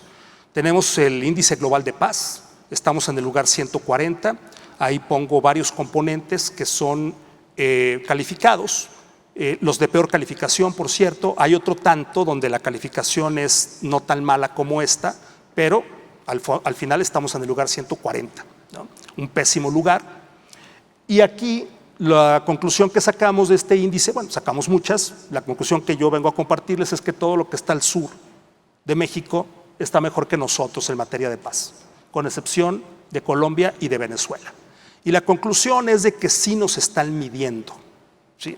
Tenemos el Índice Global de Paz, estamos en el lugar 140, ahí pongo varios componentes que son calificados. Los de peor calificación, por cierto, hay otro tanto donde la calificación es no tan mala como esta, pero al final estamos en el lugar 140, ¿no? Un pésimo lugar. Y aquí la conclusión que sacamos de este índice, bueno, sacamos muchas, la conclusión que yo vengo a compartirles es que todo lo que está al sur de México está mejor que nosotros en materia de paz, con excepción de Colombia y de Venezuela. Y la conclusión es de que sí nos están midiendo, ¿sí?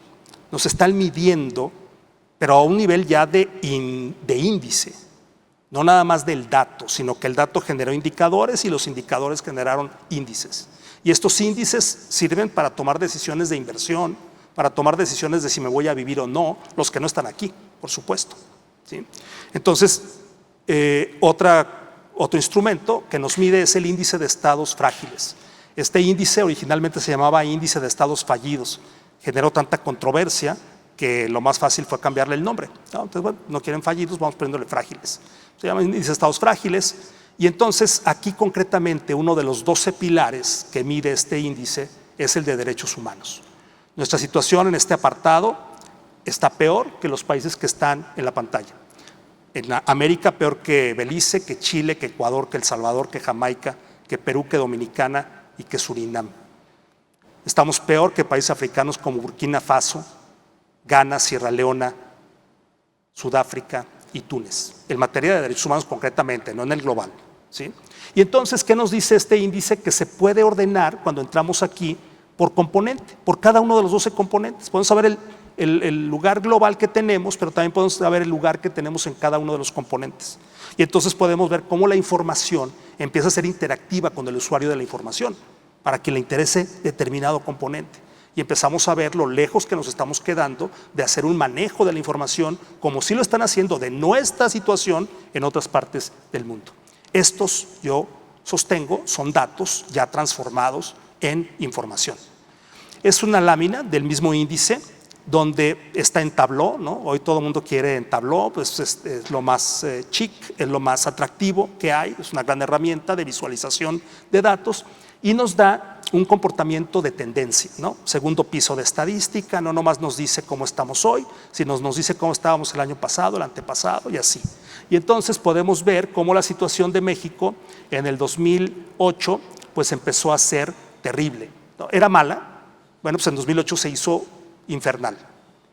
Nos están midiendo, pero a un nivel ya de índice, no nada más del dato, sino que el dato generó indicadores y los indicadores generaron índices. Y estos índices sirven para tomar decisiones de inversión, para tomar decisiones de si me voy a vivir o no, los que no están aquí, por supuesto, ¿sí? Entonces, otro instrumento que nos mide es el índice de estados frágiles. Este índice originalmente se llamaba índice de estados fallidos. Generó tanta controversia que lo más fácil fue cambiarle el nombre, ¿no? Entonces, bueno, no quieren fallidos, vamos poniéndole frágiles. Se llama índice de estados frágiles y entonces aquí concretamente uno de los 12 pilares que mide este índice es el de derechos humanos. Nuestra situación en este apartado está peor que los países que están en la pantalla. En América peor que Belice, que Chile, que Ecuador, que El Salvador, que Jamaica, que Perú, que Dominicana y que Surinam. Estamos peor que países africanos como Burkina Faso, Ghana, Sierra Leona, Sudáfrica y Túnez, en materia de derechos humanos concretamente, no en el global, ¿sí? Y entonces, ¿qué nos dice este índice? Que se puede ordenar cuando entramos aquí por componente, por cada uno de los 12 componentes. Podemos saber el lugar global que tenemos, pero también podemos saber el lugar que tenemos en cada uno de los componentes. Y entonces podemos ver cómo la información empieza a ser interactiva con el usuario de la información, para que le interese determinado componente. Y empezamos a ver lo lejos que nos estamos quedando de hacer un manejo de la información como si lo están haciendo de nuestra situación en otras partes del mundo. Estos, yo sostengo, son datos ya transformados en información. Es una lámina del mismo índice donde está en Tableau, ¿no? Hoy todo el mundo quiere en Tableau, pues es lo más chic, es lo más atractivo que hay, es una gran herramienta de visualización de datos y nos da un comportamiento de tendencia, ¿no? Segundo piso de estadística, no nomás nos dice cómo estamos hoy, sino nos dice cómo estábamos el año pasado, el antepasado y así. Y entonces podemos ver cómo la situación de México en el 2008 pues empezó a ser terrible, ¿no? Era mala, bueno, pues en 2008 se hizo infernal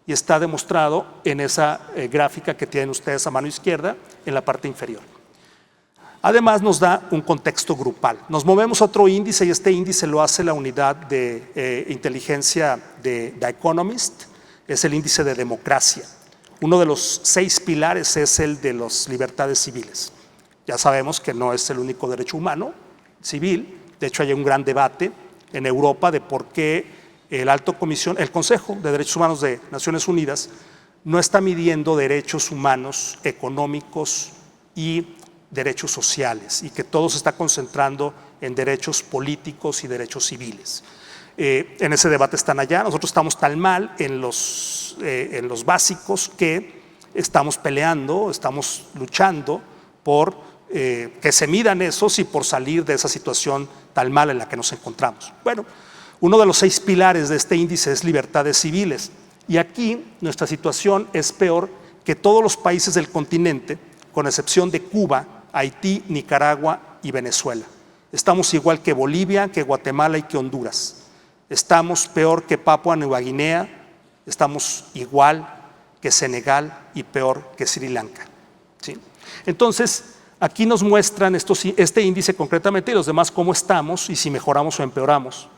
y está demostrado en esa gráfica que tienen ustedes a mano izquierda en la parte inferior. Además nos da un contexto grupal. Nos movemos a otro índice y este índice lo hace la unidad de inteligencia de The Economist, es el índice de democracia. Uno de los 6 pilares es el de las libertades civiles. Ya sabemos que no es el único derecho humano civil, de hecho hay un gran debate en Europa de por qué el Consejo de Derechos Humanos de Naciones Unidas no está midiendo derechos humanos económicos y derechos sociales y que todo se está concentrando en derechos políticos y derechos civiles. En ese debate están allá, nosotros estamos tan mal en los básicos que estamos peleando, estamos luchando por que se midan esos y por salir de esa situación tan mal en la que nos encontramos. Bueno, uno de los 6 pilares de este índice es libertades civiles y aquí nuestra situación es peor que todos los países del continente, con excepción de Cuba, Haití, Nicaragua y Venezuela. Estamos igual que Bolivia, que Guatemala y que Honduras. Estamos peor que Papua Nueva Guinea, estamos igual que Senegal y peor que Sri Lanka, ¿sí? Entonces, aquí nos muestran este índice concretamente y los demás cómo estamos y si mejoramos o empeoramos.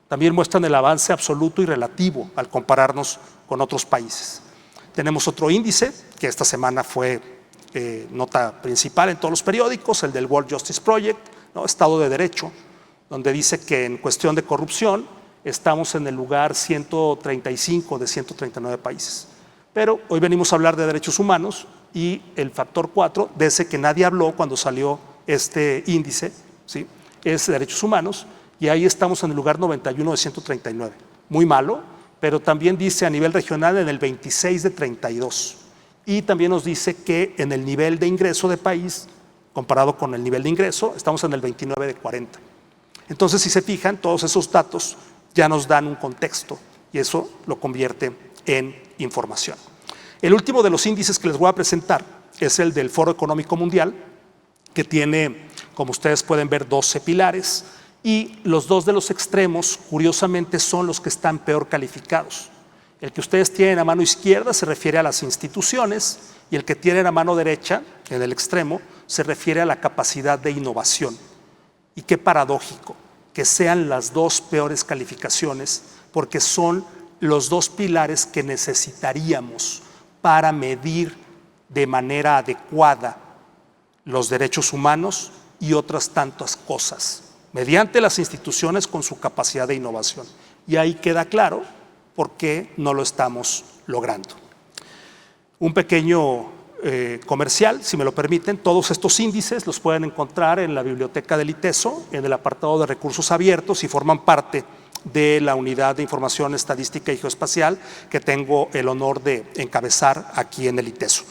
También muestran el avance absoluto y relativo al compararnos con otros países. Tenemos otro índice que esta semana fue nota principal en todos los periódicos, el del World Justice Project, ¿no? Estado de Derecho, donde dice que en cuestión de corrupción estamos en el lugar 135 de 139 países. Pero hoy venimos a hablar de derechos humanos y el factor 4, de ese que nadie habló cuando salió este índice, ¿sí? Es derechos humanos y ahí estamos en el lugar 91 de 139. Muy malo, pero también dice a nivel regional en el 26 de 32. Y también nos dice que en el nivel de ingreso de país, comparado con el nivel de ingreso, estamos en el 29 de 40. Entonces, si se fijan, todos esos datos ya nos dan un contexto y eso lo convierte en información. El último de los índices que les voy a presentar es el del Foro Económico Mundial, que tiene, como ustedes pueden ver, 12 pilares y los 2 de los extremos, curiosamente, son los que están peor calificados. El que ustedes tienen a mano izquierda se refiere a las instituciones y el que tienen a mano derecha, en el extremo, se refiere a la capacidad de innovación. Y qué paradójico que sean las 2 peores calificaciones, porque son los 2 pilares que necesitaríamos para medir de manera adecuada los derechos humanos y otras tantas cosas, mediante las instituciones con su capacidad de innovación. Y ahí queda claro por qué no lo estamos logrando. Un pequeño comercial, si me lo permiten. Todos estos índices los pueden encontrar en la biblioteca del ITESO, en el apartado de recursos abiertos y forman parte de la unidad de información estadística y geoespacial que tengo el honor de encabezar aquí en el ITESO.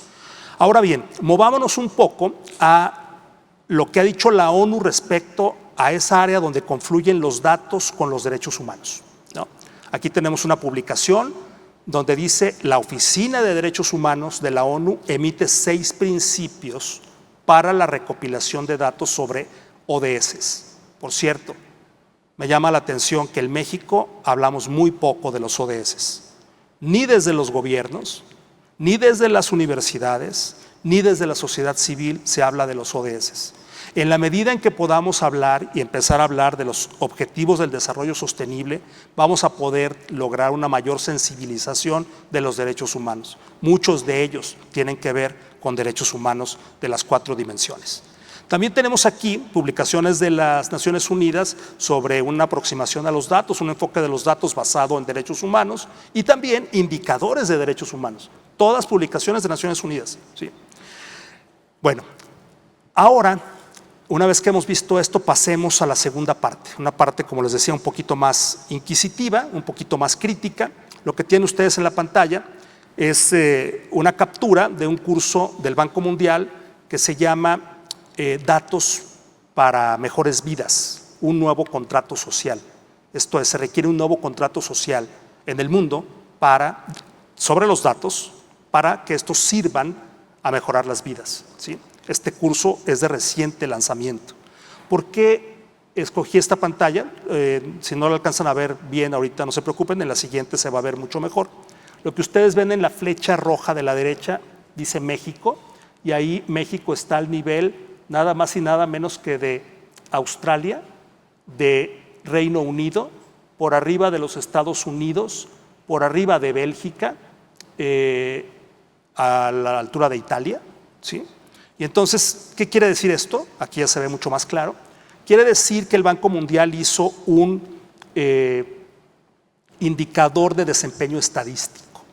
Ahora bien, movámonos un poco a lo que ha dicho la ONU respecto a esa área donde confluyen los datos con los derechos humanos, ¿no? Aquí tenemos una publicación donde dice la Oficina de Derechos Humanos de la ONU emite 6 principios para la recopilación de datos sobre ODS. Por cierto, me llama la atención que en México hablamos muy poco de los ODS, ni desde los gobiernos, ni desde las universidades, ni desde la sociedad civil se habla de los ODS. En la medida en que podamos hablar y empezar a hablar de los objetivos del desarrollo sostenible, vamos a poder lograr una mayor sensibilización de los derechos humanos. Muchos de ellos tienen que ver con derechos humanos de las 4 dimensiones. También tenemos aquí publicaciones de las Naciones Unidas sobre una aproximación a los datos, un enfoque de los datos basado en derechos humanos y también indicadores de derechos humanos. Todas publicaciones de Naciones Unidas. ¿Sí? Bueno, ahora, una vez que hemos visto esto, pasemos a la segunda parte. Una parte, como les decía, un poquito más inquisitiva, un poquito más crítica. Lo que tienen ustedes en la pantalla es una captura de un curso del Banco Mundial que se llama Datos para Mejores Vidas, un nuevo contrato social. Esto es, se requiere un nuevo contrato social en el mundo sobre los datos para que estos sirvan a mejorar las vidas. ¿Sí? Este curso es de reciente lanzamiento. ¿Por qué escogí esta pantalla? Si no la alcanzan a ver bien ahorita, no se preocupen, en la siguiente se va a ver mucho mejor. Lo que ustedes ven en la flecha roja de la derecha dice México, y ahí México está al nivel nada más y nada menos que de Australia, de Reino Unido, por arriba de los Estados Unidos, por arriba de Bélgica, a la altura de Italia. ¿Sí? Y entonces, ¿qué quiere decir esto? Aquí ya se ve mucho más claro. Quiere decir que el Banco Mundial hizo un indicador de desempeño estadístico.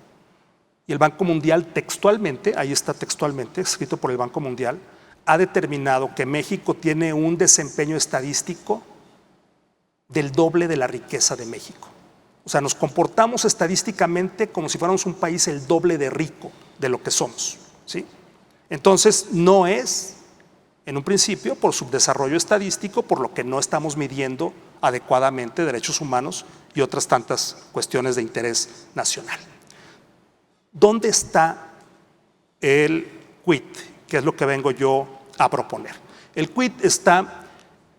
Y el Banco Mundial textualmente, ahí está textualmente, escrito por el Banco Mundial, ha determinado que México tiene un desempeño estadístico del doble de la riqueza de México. O sea, nos comportamos estadísticamente como si fuéramos un país el doble de rico de lo que somos. ¿Sí? Entonces, no es, en un principio, por subdesarrollo estadístico, por lo que no estamos midiendo adecuadamente derechos humanos y otras tantas cuestiones de interés nacional. ¿Dónde está el quid? Que es lo que vengo yo a proponer. El quid está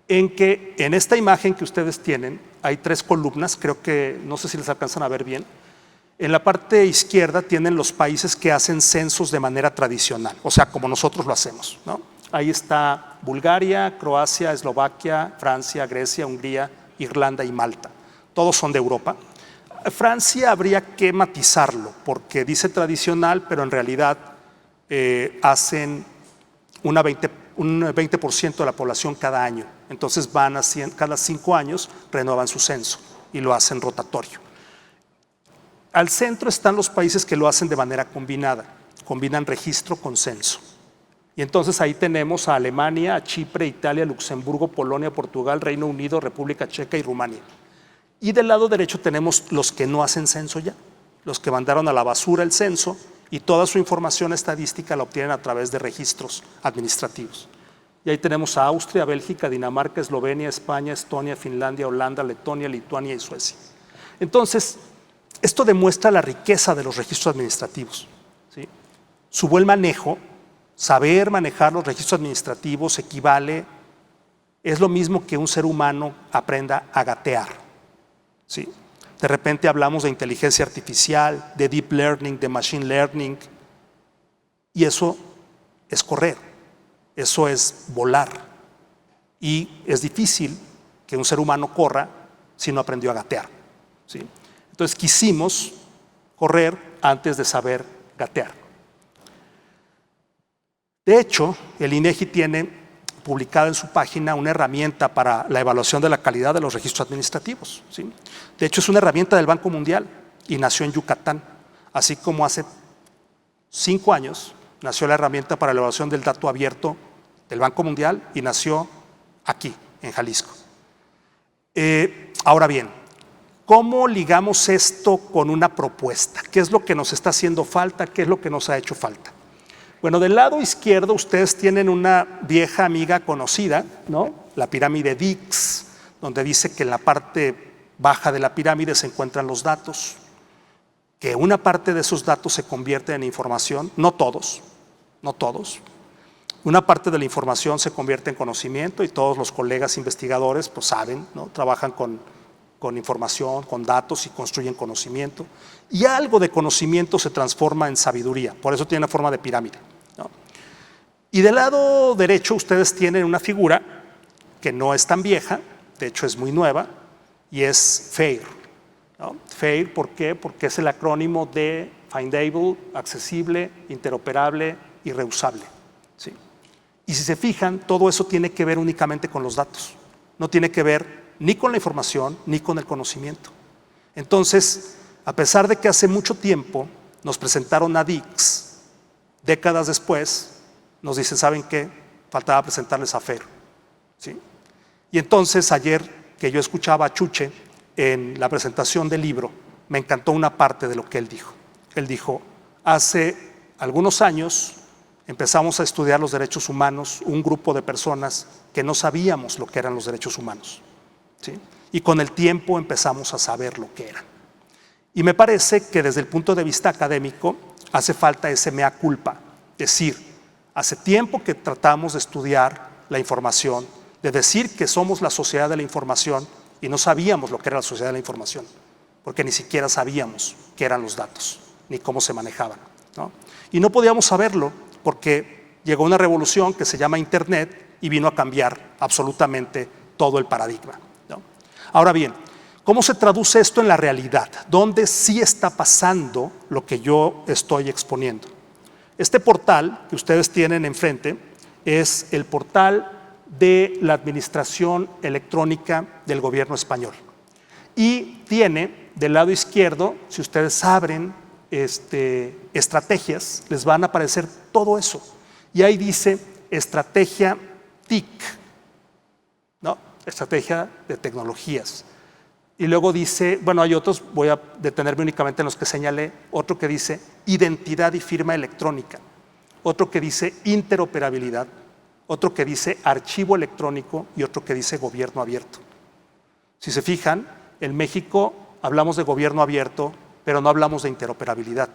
en que en esta imagen que ustedes tienen hay 3 columnas, creo que no sé si les alcanzan a ver bien. En la parte izquierda tienen los países que hacen censos de manera tradicional, o sea, como nosotros lo hacemos, ¿no? Ahí está Bulgaria, Croacia, Eslovaquia, Francia, Grecia, Hungría, Irlanda y Malta. Todos son de Europa. Francia habría que matizarlo porque dice tradicional, pero en realidad hacen un 20% de la población cada año. Entonces van cada 5 años renuevan su censo y lo hacen rotatorio. Al centro están los países que lo hacen de manera combinada, combinan registro con censo. Y entonces ahí tenemos a Alemania, a Chipre, Italia, Luxemburgo, Polonia, Portugal, Reino Unido, República Checa y Rumania. Y del lado derecho tenemos los que no hacen censo ya, los que mandaron a la basura el censo y toda su información estadística la obtienen a través de registros administrativos. Y ahí tenemos a Austria, Bélgica, Dinamarca, Eslovenia, España, Estonia, Finlandia, Holanda, Letonia, Lituania y Suecia. Entonces, esto demuestra la riqueza de los registros administrativos. ¿Sí? Su buen manejo, saber manejar los registros administrativos es lo mismo que un ser humano aprenda a gatear. ¿Sí? De repente hablamos de inteligencia artificial, de deep learning, de machine learning, y eso es correr, eso es volar. Y es difícil que un ser humano corra si no aprendió a gatear. ¿Sí? Entonces quisimos correr antes de saber gatear. De hecho, el INEGI tiene publicada en su página una herramienta para la evaluación de la calidad de los registros administrativos. ¿Sí? De hecho, es una herramienta del Banco Mundial y nació en Yucatán, así como hace 5 años nació la herramienta para la evaluación del dato abierto del Banco Mundial y nació aquí, en Jalisco. Ahora bien, ¿cómo ligamos esto con una propuesta? ¿Qué es lo que nos está haciendo falta? ¿Qué es lo que nos ha hecho falta? Bueno, del lado izquierdo ustedes tienen una vieja amiga conocida, ¿no? La pirámide Dix, donde dice que en la parte baja de la pirámide se encuentran los datos, que una parte de esos datos se convierte en información, no todos, una parte de la información se convierte en conocimiento y todos los colegas investigadores pues saben, ¿no? Trabajan con información, con datos y construyen conocimiento. Y algo de conocimiento se transforma en sabiduría, por eso tiene una forma de pirámide, ¿no? Y del lado derecho ustedes tienen una figura que no es tan vieja, de hecho es muy nueva, y es FAIR, ¿no? FAIR, ¿por qué? Porque es el acrónimo de Findable, accesible, interoperable y reusable, ¿sí? Y si se fijan, todo eso tiene que ver únicamente con los datos, no tiene que ver ni con la información ni con el conocimiento. Entonces, a pesar de que hace mucho tiempo nos presentaron a DICS, décadas después nos dicen, ¿saben qué? Faltaba presentarles a FAIR, ¿sí? Y entonces ayer que yo escuchaba a Chuche en la presentación del libro, me encantó una parte de lo que él dijo. Él dijo, hace algunos años empezamos a estudiar los derechos humanos, un grupo de personas que no sabíamos lo que eran los derechos humanos, ¿sí? Y con el tiempo empezamos a saber lo que eran. Y me parece que desde el punto de vista académico hace falta ese mea culpa, decir, hace tiempo que tratamos de estudiar la información, de decir que somos la sociedad de la información y no sabíamos lo que era la sociedad de la información, porque ni siquiera sabíamos qué eran los datos, ni cómo se manejaban, ¿no? Y no podíamos saberlo porque llegó una revolución que se llama Internet y vino a cambiar absolutamente todo el paradigma, ¿no? Ahora bien, ¿cómo se traduce esto en la realidad? ¿Dónde sí está pasando lo que yo estoy exponiendo? Este portal que ustedes tienen enfrente es el portal de la Administración Electrónica del Gobierno español. Y tiene del lado izquierdo, si ustedes abren estrategias, les van a aparecer todo eso. Y ahí dice estrategia TIC, ¿no? Estrategia de tecnologías. Y luego dice, bueno, hay otros, voy a detenerme únicamente en los que señalé, otro que dice identidad y firma electrónica, otro que dice interoperabilidad, otro que dice archivo electrónico y otro que dice gobierno abierto. Si se fijan, en México hablamos de gobierno abierto, pero no hablamos de interoperabilidad.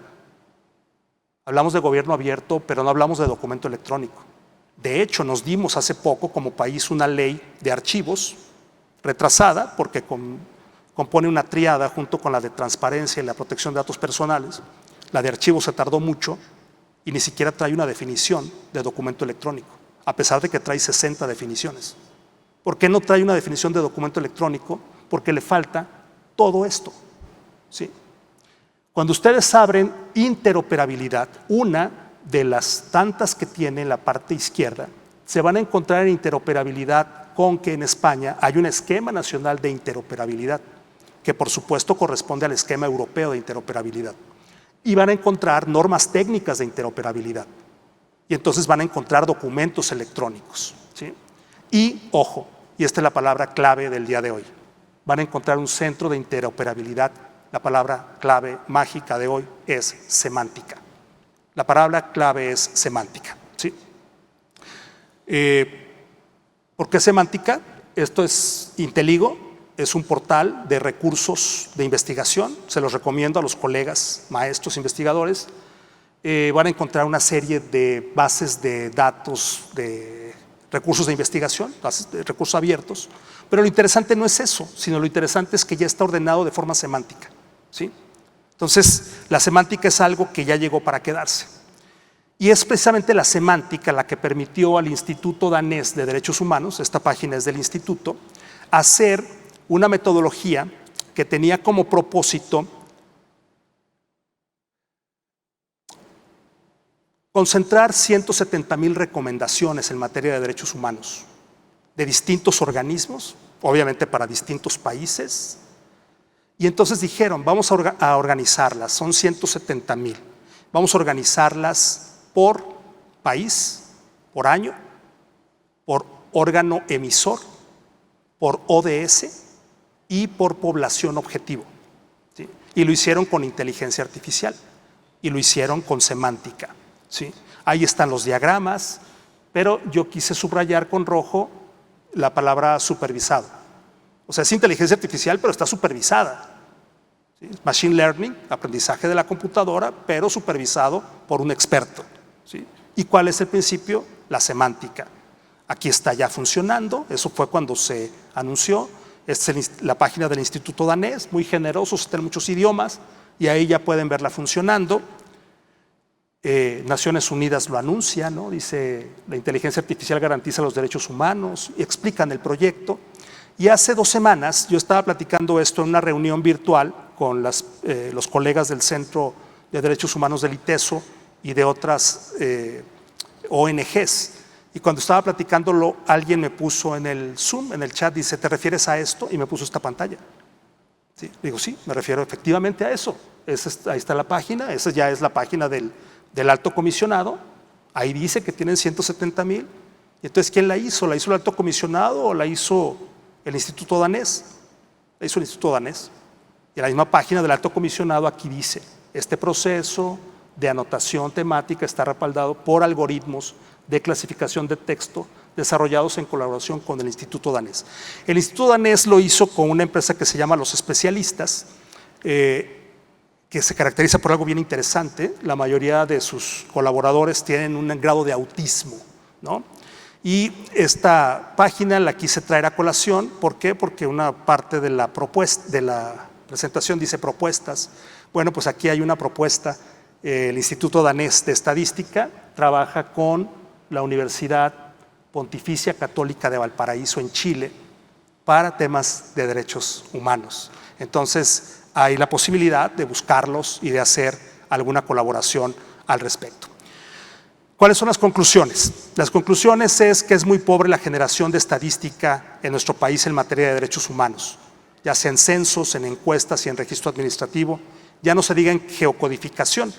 Hablamos de gobierno abierto, pero no hablamos de documento electrónico. De hecho, nos dimos hace poco como país una ley de archivos retrasada, porque compone una tríada junto con la de transparencia y la protección de datos personales. La de archivos se tardó mucho y ni siquiera trae una definición de documento electrónico, a pesar de que trae 60 definiciones. ¿Por qué no trae una definición de documento electrónico? Porque le falta todo esto, ¿sí? Cuando ustedes abren interoperabilidad, una de las tantas que tiene en la parte izquierda, se van a encontrar en interoperabilidad con que en España hay un esquema nacional de interoperabilidad, que por supuesto corresponde al esquema europeo de interoperabilidad. Y van a encontrar normas técnicas de interoperabilidad. Y entonces van a encontrar documentos electrónicos, ¿sí? Y, ojo, y esta es la palabra clave del día de hoy, van a encontrar un centro de interoperabilidad. La palabra clave mágica de hoy es semántica. La palabra clave es semántica, ¿sí? ¿Por qué semántica? Esto es Inteligo, es un portal de recursos de investigación, se los recomiendo a los colegas, maestros, investigadores. Van a encontrar una serie de bases de datos, de recursos de investigación, bases de recursos abiertos, pero lo interesante no es eso, sino lo interesante es que ya está ordenado de forma semántica, ¿sí? Entonces, la semántica es algo que ya llegó para quedarse. Y es precisamente la semántica la que permitió al Instituto Danés de Derechos Humanos, esta página es del instituto, hacer una metodología que tenía como propósito concentrar 170,000 recomendaciones en materia de derechos humanos de distintos organismos, obviamente para distintos países. Y entonces dijeron, vamos a organizarlas, son 170,000, vamos a organizarlas por país, por año, por órgano emisor, por ODS y por población objetivo, ¿sí? Y lo hicieron con inteligencia artificial y lo hicieron con semántica, ¿sí? Ahí están los diagramas, pero yo quise subrayar con rojo la palabra supervisado. O sea, es inteligencia artificial, pero está supervisada, ¿sí? Machine learning, aprendizaje de la computadora, pero supervisado por un experto, ¿sí? ¿Y cuál es el principio? La semántica. Aquí está ya funcionando, eso fue cuando se anunció. Esta es la página del Instituto Danés, muy generosos, está en muchos idiomas, y ahí ya pueden verla funcionando. Naciones Unidas lo anuncia, ¿no? Dice, la inteligencia artificial garantiza los derechos humanos, y explican el proyecto. Y hace 2 semanas yo estaba platicando esto en una reunión virtual con los colegas del Centro de Derechos Humanos del ITESO y de otras ONGs. Y cuando estaba platicándolo, alguien me puso en el Zoom, en el chat, dice, ¿te refieres a esto? Y me puso esta pantalla. ¿Sí? Digo, sí, me refiero efectivamente a eso. Ahí está la página, esa ya es la página del alto comisionado. Ahí dice que tienen 170,000. Y entonces, ¿quién la hizo? ¿La hizo el alto comisionado o la hizo el Instituto Danés? La hizo el Instituto Danés. Y en la misma página del alto comisionado aquí dice, este proceso de anotación temática está respaldado por algoritmos de clasificación de texto desarrollados en colaboración con el Instituto Danés. El Instituto Danés lo hizo con una empresa que se llama Los Especialistas, que se caracteriza por algo bien interesante. La mayoría de sus colaboradores tienen un grado de autismo, ¿no? Y esta página la quise traer a colación. ¿Por qué? Porque una parte de la presentación dice propuestas. Bueno, pues aquí hay una propuesta. El Instituto Danés de Estadística trabaja con la Universidad Pontificia Católica de Valparaíso en Chile para temas de derechos humanos. Entonces, hay la posibilidad de buscarlos y de hacer alguna colaboración al respecto. ¿Cuáles son las conclusiones? Las conclusiones es que es muy pobre la generación de estadística en nuestro país en materia de derechos humanos, ya sea en censos, en encuestas y en registro administrativo, ya no se diga en geocodificación,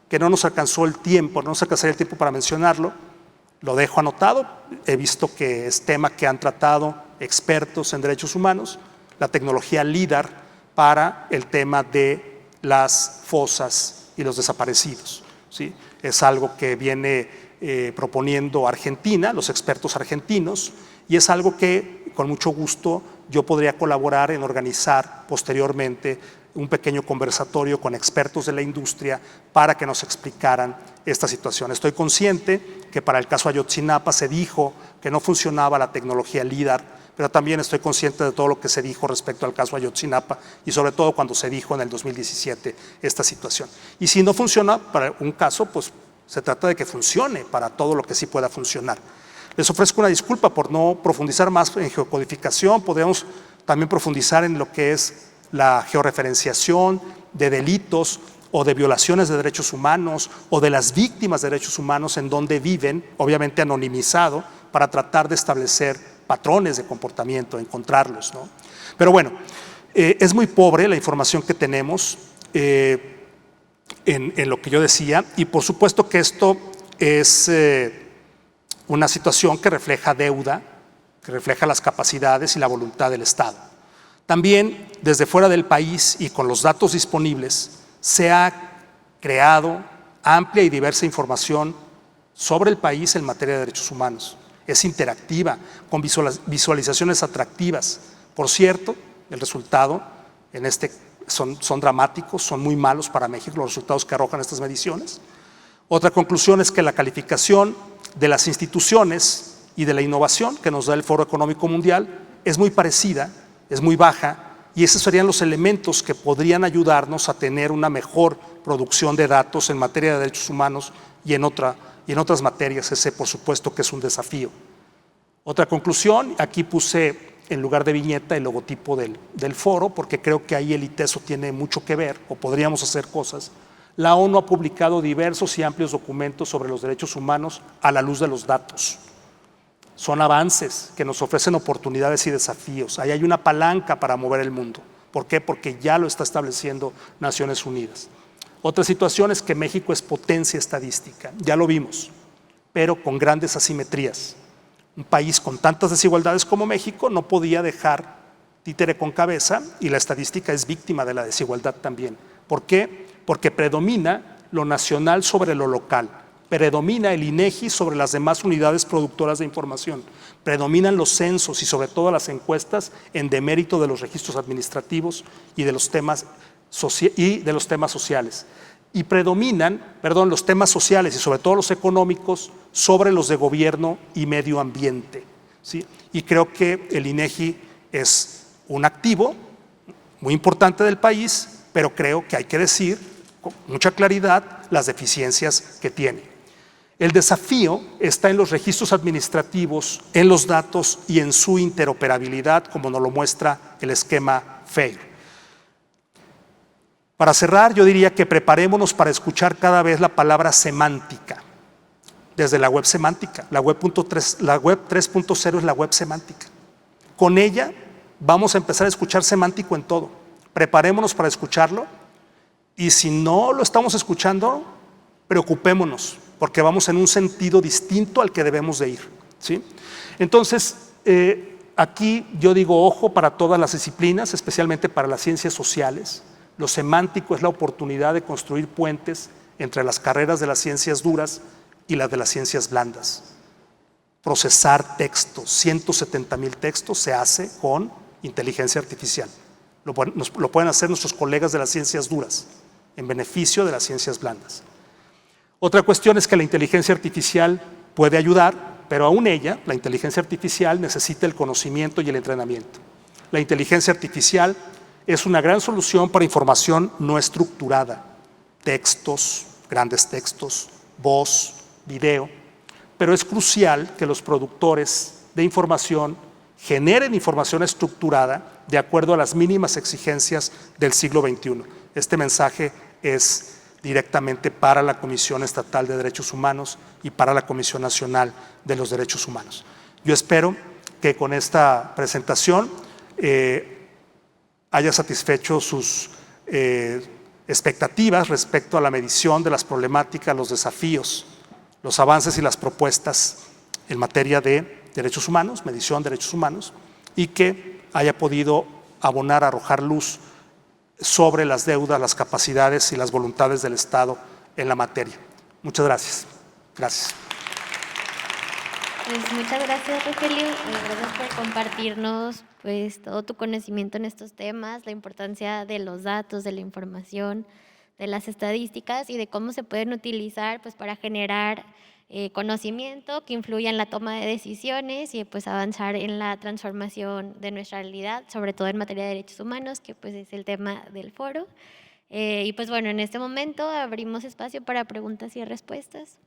que no nos alcanzó el tiempo, no nos alcanzaría el tiempo para mencionarlo. Lo dejo anotado, he visto que es tema que han tratado expertos en derechos humanos, la tecnología LIDAR para el tema de las fosas y los desaparecidos, ¿sí? Es algo que viene proponiendo Argentina, los expertos argentinos, y es algo que con mucho gusto yo podría colaborar en organizar posteriormente un pequeño conversatorio con expertos de la industria para que nos explicaran esta situación. Estoy consciente que para el caso Ayotzinapa se dijo que no funcionaba la tecnología LIDAR, pero también estoy consciente de todo lo que se dijo respecto al caso Ayotzinapa y sobre todo cuando se dijo en el 2017 esta situación. Y si no funciona para un caso, pues se trata de que funcione para todo lo que sí pueda funcionar. Les ofrezco una disculpa por no profundizar más en geocodificación. Podemos también profundizar en lo que es la georreferenciación de delitos o de violaciones de derechos humanos o de las víctimas de derechos humanos en donde viven, obviamente anonimizado, para tratar de establecer patrones de comportamiento, encontrarlos, ¿no? Pero bueno, es muy pobre la información que tenemos en lo que yo decía, y por supuesto que esto es una situación que refleja deuda, que refleja las capacidades y la voluntad del Estado. También desde fuera del país y con los datos disponibles se ha creado amplia y diversa información sobre el país en materia de derechos humanos. Es interactiva, con visualizaciones atractivas. Por cierto, el resultado son dramáticos, son muy malos para México los resultados que arrojan estas mediciones. Otra conclusión es que la calificación de las instituciones y de la innovación que nos da el Foro Económico Mundial es muy parecida, es muy baja, y esos serían los elementos que podrían ayudarnos a tener una mejor producción de datos en materia de derechos humanos y en otras materias. Ese, por supuesto, que es un desafío. Otra conclusión, aquí puse en lugar de viñeta el logotipo del foro, porque creo que ahí el ITESO tiene mucho que ver, o podríamos hacer cosas. La ONU ha publicado diversos y amplios documentos sobre los derechos humanos a la luz de los datos. Son avances que nos ofrecen oportunidades y desafíos. Ahí hay una palanca para mover el mundo. ¿Por qué? Porque ya lo está estableciendo Naciones Unidas. Otra situación es que México es potencia estadística, ya lo vimos, pero con grandes asimetrías. Un país con tantas desigualdades como México no podía dejar títere con cabeza, y la estadística es víctima de la desigualdad también. ¿Por qué? Porque predomina lo nacional sobre lo local. Predomina el INEGI sobre las demás unidades productoras de información, predominan los censos y sobre todo las encuestas en demérito de los registros administrativos y de los temas y de los temas sociales. Y predominan, los temas sociales y sobre todo los económicos sobre los de gobierno y medio ambiente, ¿sí? Y creo que el INEGI es un activo muy importante del país, pero creo que hay que decir con mucha claridad las deficiencias que tiene. El desafío está en los registros administrativos, en los datos y en su interoperabilidad, como nos lo muestra el esquema FAIR. Para cerrar, yo diría que preparémonos para escuchar cada vez la palabra semántica, desde la web semántica. La web 3.0 es la web semántica. Con ella vamos a empezar a escuchar semántico en todo. Preparémonos para escucharlo y si no lo estamos escuchando, preocupémonos, porque vamos en un sentido distinto al que debemos de ir, ¿sí? Entonces, aquí yo digo ojo para todas las disciplinas, especialmente para las ciencias sociales. Lo semántico es la oportunidad de construir puentes entre las carreras de las ciencias duras y las de las ciencias blandas. Procesar textos, 170,000 textos se hace con inteligencia artificial. Lo pueden hacer nuestros colegas de las ciencias duras en beneficio de las ciencias blandas. Otra cuestión es que la inteligencia artificial puede ayudar, pero aún ella, la inteligencia artificial, necesita el conocimiento y el entrenamiento. La inteligencia artificial es una gran solución para información no estructurada, textos, grandes textos, voz, video, pero es crucial que los productores de información generen información estructurada de acuerdo a las mínimas exigencias del siglo XXI. Este mensaje es directamente para la Comisión Estatal de Derechos Humanos y para la Comisión Nacional de los Derechos Humanos. Yo espero que con esta presentación haya satisfecho sus expectativas respecto a la medición de las problemáticas, los desafíos, los avances y las propuestas en materia de derechos humanos, medición de derechos humanos, y que haya podido abonar, arrojar luz sobre las deudas, las capacidades y las voluntades del Estado en la materia. Muchas gracias. Gracias. Pues muchas gracias, Rogelio. Gracias por compartirnos pues todo tu conocimiento en estos temas, la importancia de los datos, de la información, de las estadísticas y de cómo se pueden utilizar pues para generar conocimiento que influya en la toma de decisiones y pues avanzar en la transformación de nuestra realidad, sobre todo en materia de derechos humanos, que pues es el tema del foro. Y pues bueno, en este momento abrimos espacio para preguntas y respuestas.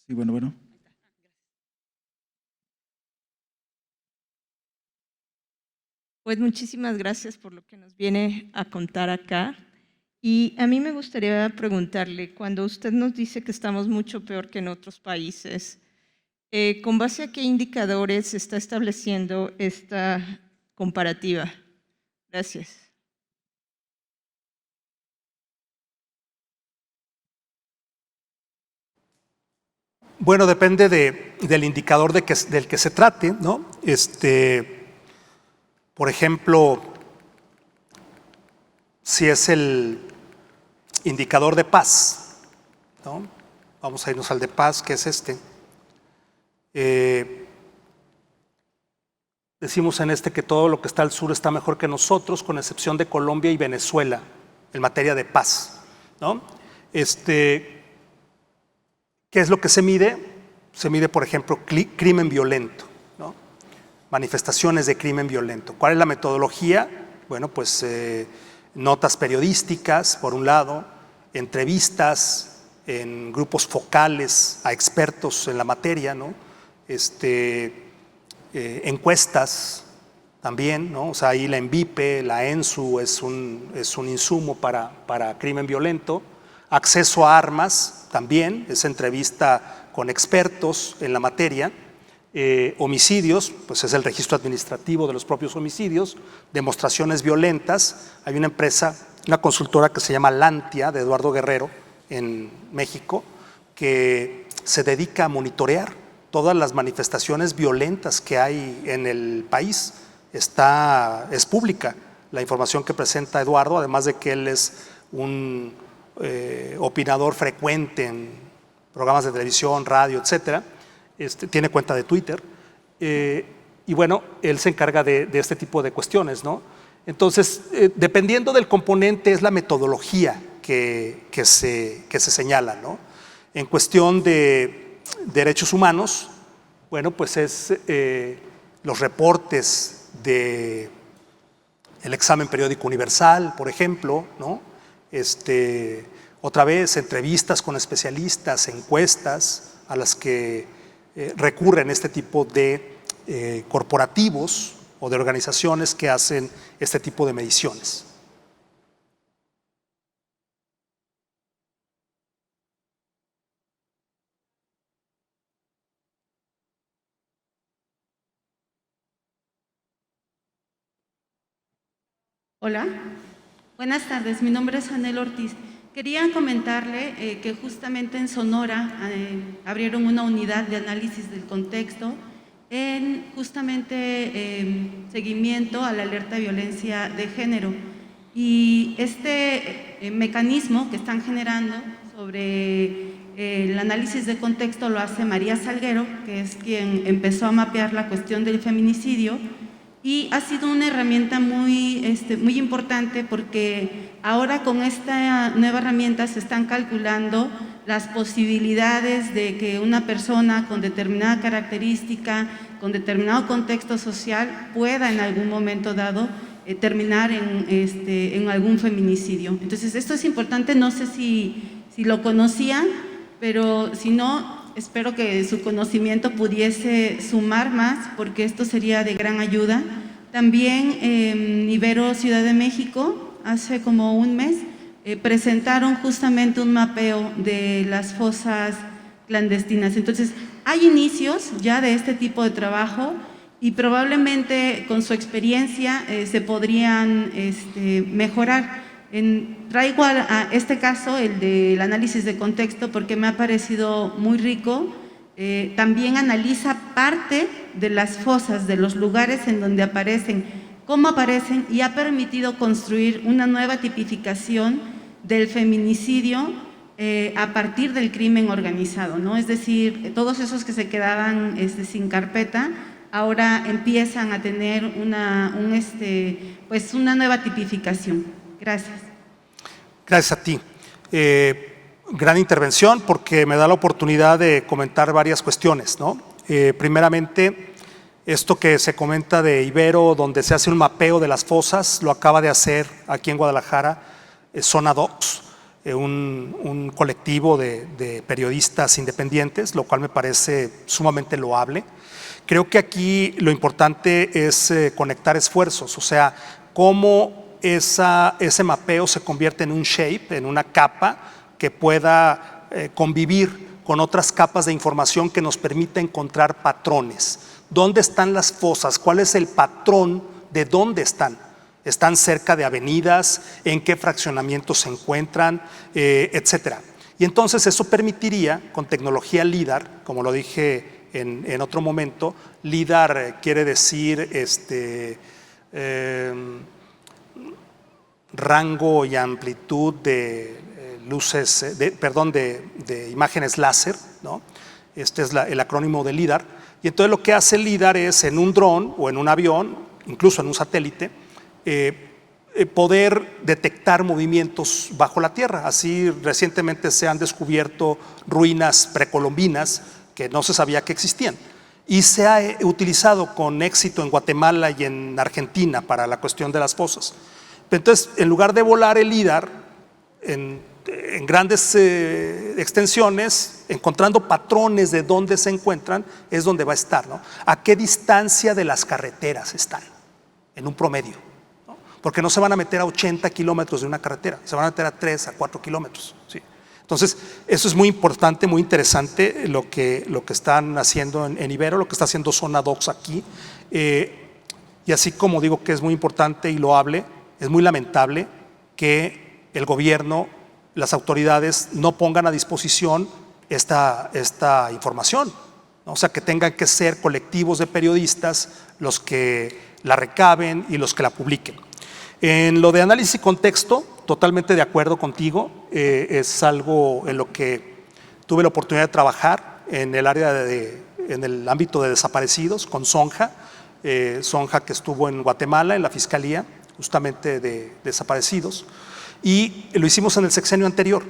Sí, bueno. Pues muchísimas gracias por lo que nos viene a contar acá. Y a mí me gustaría preguntarle, cuando usted nos dice que estamos mucho peor que en otros países, ¿con base a qué indicadores se está estableciendo esta comparativa? Gracias. Bueno, depende del indicador del que se trate, ¿no? Por ejemplo, si es el indicador de paz, ¿no? Vamos a irnos al de paz, que es este. Decimos en que todo lo que está al sur está mejor que nosotros, con excepción de Colombia y Venezuela, en materia de paz, ¿no? ¿Qué es lo que se mide? Se mide, por ejemplo, crimen violento, ¿no? Manifestaciones de crimen violento. ¿Cuál es la metodología? Bueno, pues notas periodísticas, por un lado, entrevistas en grupos focales a expertos en la materia, ¿no? Encuestas también, ¿no? O sea, ahí la ENVIPE, la ENSU es un insumo para crimen violento. Acceso a armas también, es entrevista con expertos en la materia. Homicidios, pues es el registro administrativo de los propios homicidios. Demostraciones violentas. Hay una empresa, una consultora que se llama Lantia, de Eduardo Guerrero, en México, que se dedica a monitorear todas las manifestaciones violentas que hay en el país. Es pública la información que presenta Eduardo, además de que él es un opinador frecuente en programas de televisión, radio, etcétera. Tiene cuenta de Twitter, y bueno, él se encarga de este tipo de cuestiones, ¿no? Entonces, dependiendo del componente, es la metodología que se señala, ¿no? En cuestión de derechos humanos, bueno, pues es los reportes del examen periódico universal, por ejemplo, ¿no? Otra vez, entrevistas con especialistas, encuestas a las que recurren este tipo de corporativos o de organizaciones que hacen este tipo de mediciones. Hola, buenas tardes. Mi nombre es Anel Ortiz. Quería comentarle que justamente en Sonora abrieron una unidad de análisis del contexto en justamente seguimiento a la alerta de violencia de género. Y este mecanismo que están generando sobre el análisis de contexto lo hace María Salguero, que es quien empezó a mapear la cuestión del feminicidio, y ha sido una herramienta muy importante porque ahora con esta nueva herramienta se están calculando las posibilidades de que una persona con determinada característica, con determinado contexto social, pueda en algún momento dado terminar en algún feminicidio. Entonces, esto es importante, no sé si lo conocían, pero si no, espero que su conocimiento pudiese sumar más, porque esto sería de gran ayuda. También Ibero Ciudad de México, hace como un mes, presentaron justamente un mapeo de las fosas clandestinas. Entonces, hay inicios ya de este tipo de trabajo y probablemente con su experiencia se podrían mejorar. Traigo a este caso, el del análisis de contexto, porque me ha parecido muy rico. También analiza parte de las fosas, de los lugares en donde aparecen, cómo aparecen, y ha permitido construir una nueva tipificación del feminicidio a partir del crimen organizado, ¿no? Es decir, todos esos que se quedaban sin carpeta, ahora empiezan a tener una nueva tipificación. Gracias. Gracias a ti. Gran intervención, porque me da la oportunidad de comentar varias cuestiones, ¿no? Primeramente, esto que se comenta de Ibero, donde se hace un mapeo de las fosas, lo acaba de hacer aquí en Guadalajara, Zona Docs, un colectivo de periodistas independientes, lo cual me parece sumamente loable. Creo que aquí lo importante es conectar esfuerzos, o sea, cómo ese mapeo se convierte en un shape, en una capa que pueda convivir con otras capas de información que nos permita encontrar patrones. ¿Dónde están las fosas? ¿Cuál es el patrón de dónde están? ¿Están cerca de avenidas? ¿En qué fraccionamientos se encuentran? Etcétera. Y entonces eso permitiría, con tecnología LIDAR, como lo dije en otro momento, LIDAR quiere decir rango y amplitud de luces, de imágenes láser, ¿no? Este es el acrónimo de LIDAR. Y entonces lo que hace el LIDAR es, en un dron o en un avión, incluso en un satélite, poder detectar movimientos bajo la tierra. Así recientemente se han descubierto ruinas precolombinas que no se sabía que existían. Y se ha utilizado con éxito en Guatemala y en Argentina para la cuestión de las fosas. Entonces, en lugar de volar el LIDAR en grandes extensiones, encontrando patrones de dónde se encuentran, es donde va a estar, ¿no? ¿A qué distancia de las carreteras están? En un promedio, ¿no? Porque no se van a meter a 80 kilómetros de una carretera, se van a meter a 3 a 4 kilómetros, ¿sí? Entonces, eso es muy importante, muy interesante lo que están haciendo en Ibero, lo que está haciendo Zona Docs aquí. Y así como digo que es muy importante y loable, es muy lamentable que el gobierno, las autoridades no pongan a disposición esta información, ¿no? O sea, que tengan que ser colectivos de periodistas los que la recaben y los que la publiquen. En lo de análisis y contexto, totalmente de acuerdo contigo, es algo en lo que tuve la oportunidad de trabajar en el área en el ámbito de desaparecidos con Sonja, Sonja que estuvo en Guatemala en la Fiscalía justamente de desaparecidos, y lo hicimos en el sexenio anterior.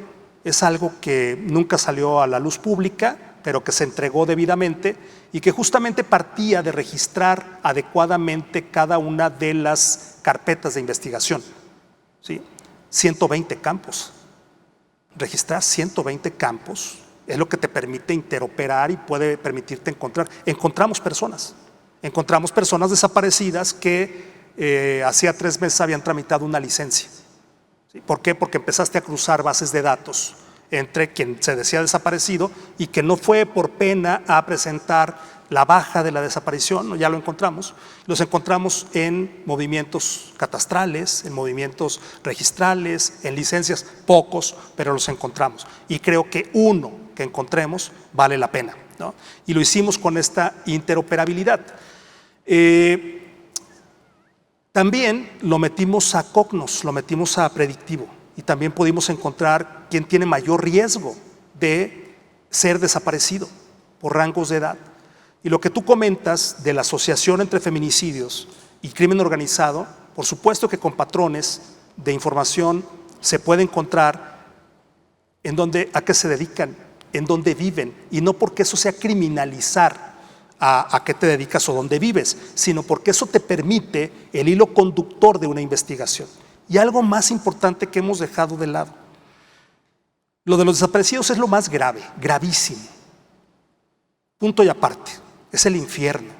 Es algo que nunca salió a la luz pública, pero que se entregó debidamente y que justamente partía de registrar adecuadamente cada una de las carpetas de investigación, ¿sí? 120 campos. Registrar 120 campos es lo que te permite interoperar y puede permitirte encontrar. Encontramos personas desaparecidas que hacía 3 meses habían tramitado una licencia. ¿Sí? ¿Por qué? Porque empezaste a cruzar bases de datos entre quien se decía desaparecido y que no fue por pena a presentar la baja de la desaparición, ¿no? Ya lo encontramos. Los encontramos en movimientos catastrales, en movimientos registrales, en licencias, pocos, pero los encontramos. Y creo que uno que encontremos vale la pena, ¿no? Y lo hicimos con esta interoperabilidad. También lo metimos a Cognos, lo metimos a predictivo y también pudimos encontrar quién tiene mayor riesgo de ser desaparecido por rangos de edad. Y lo que tú comentas de la asociación entre feminicidios y crimen organizado, por supuesto que con patrones de información se puede encontrar a qué se dedican, en dónde viven, y no porque eso sea criminalizar a qué te dedicas o dónde vives, sino porque eso te permite el hilo conductor de una investigación. Y algo más importante que hemos dejado de lado, lo de los desaparecidos es lo más grave, gravísimo, punto y aparte, es el infierno.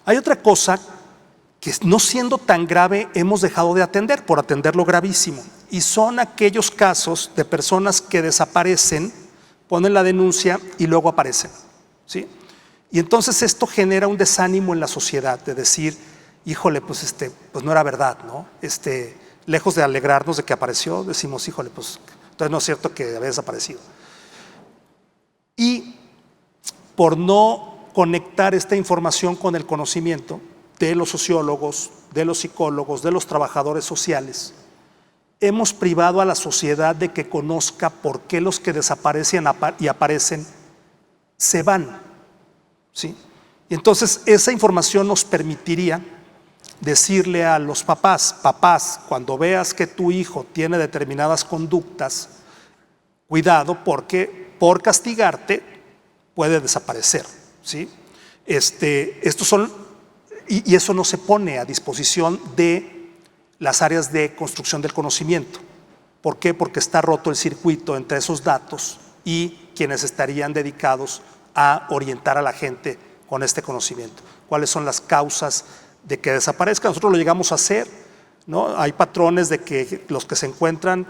Hay otra cosa que, no siendo tan grave, hemos dejado de atender por atender lo gravísimo, y son aquellos casos de personas que desaparecen, ponen la denuncia y luego aparecen, ¿sí? Y entonces esto genera un desánimo en la sociedad de decir, híjole, pues no era verdad, ¿no? Lejos de alegrarnos de que apareció, decimos, híjole, pues entonces no es cierto que había desaparecido. Y por no conectar esta información con el conocimiento de los sociólogos, de los psicólogos, de los trabajadores sociales, hemos privado a la sociedad de que conozca por qué los que desaparecen y aparecen se van, ¿sí? Y entonces esa información nos permitiría decirle a los papás, cuando veas que tu hijo tiene determinadas conductas, cuidado porque por castigarte puede desaparecer, ¿sí? Estos son, y eso no se pone a disposición de las áreas de construcción del conocimiento. ¿Por qué? Porque está roto el circuito entre esos datos y quienes estarían dedicados a orientar a la gente con este conocimiento. ¿Cuáles son las causas de que desaparezca? Nosotros lo llegamos a hacer, ¿no? Hay patrones de que los que se encuentran,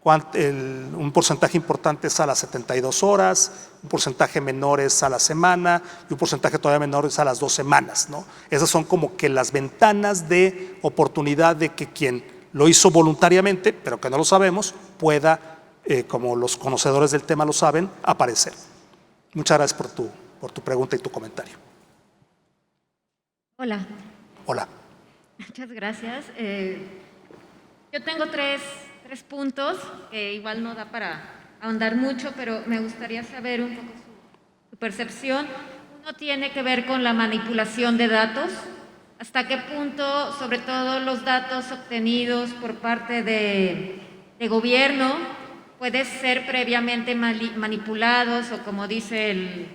un porcentaje importante es a las 72 horas, un porcentaje menor es a la semana y un porcentaje todavía menor es a las 2 semanas, ¿no? Esas son como que las ventanas de oportunidad de que quien lo hizo voluntariamente, pero que no lo sabemos, pueda, como los conocedores del tema lo saben, aparecer. Muchas gracias por tu pregunta y tu comentario. Hola. Hola. Muchas gracias. Yo tengo tres puntos que igual no da para ahondar mucho, pero me gustaría saber un poco su percepción. Uno tiene que ver con la manipulación de datos. ¿Hasta qué punto, sobre todo los datos obtenidos por parte de gobierno, pueden ser previamente manipulados o, como dice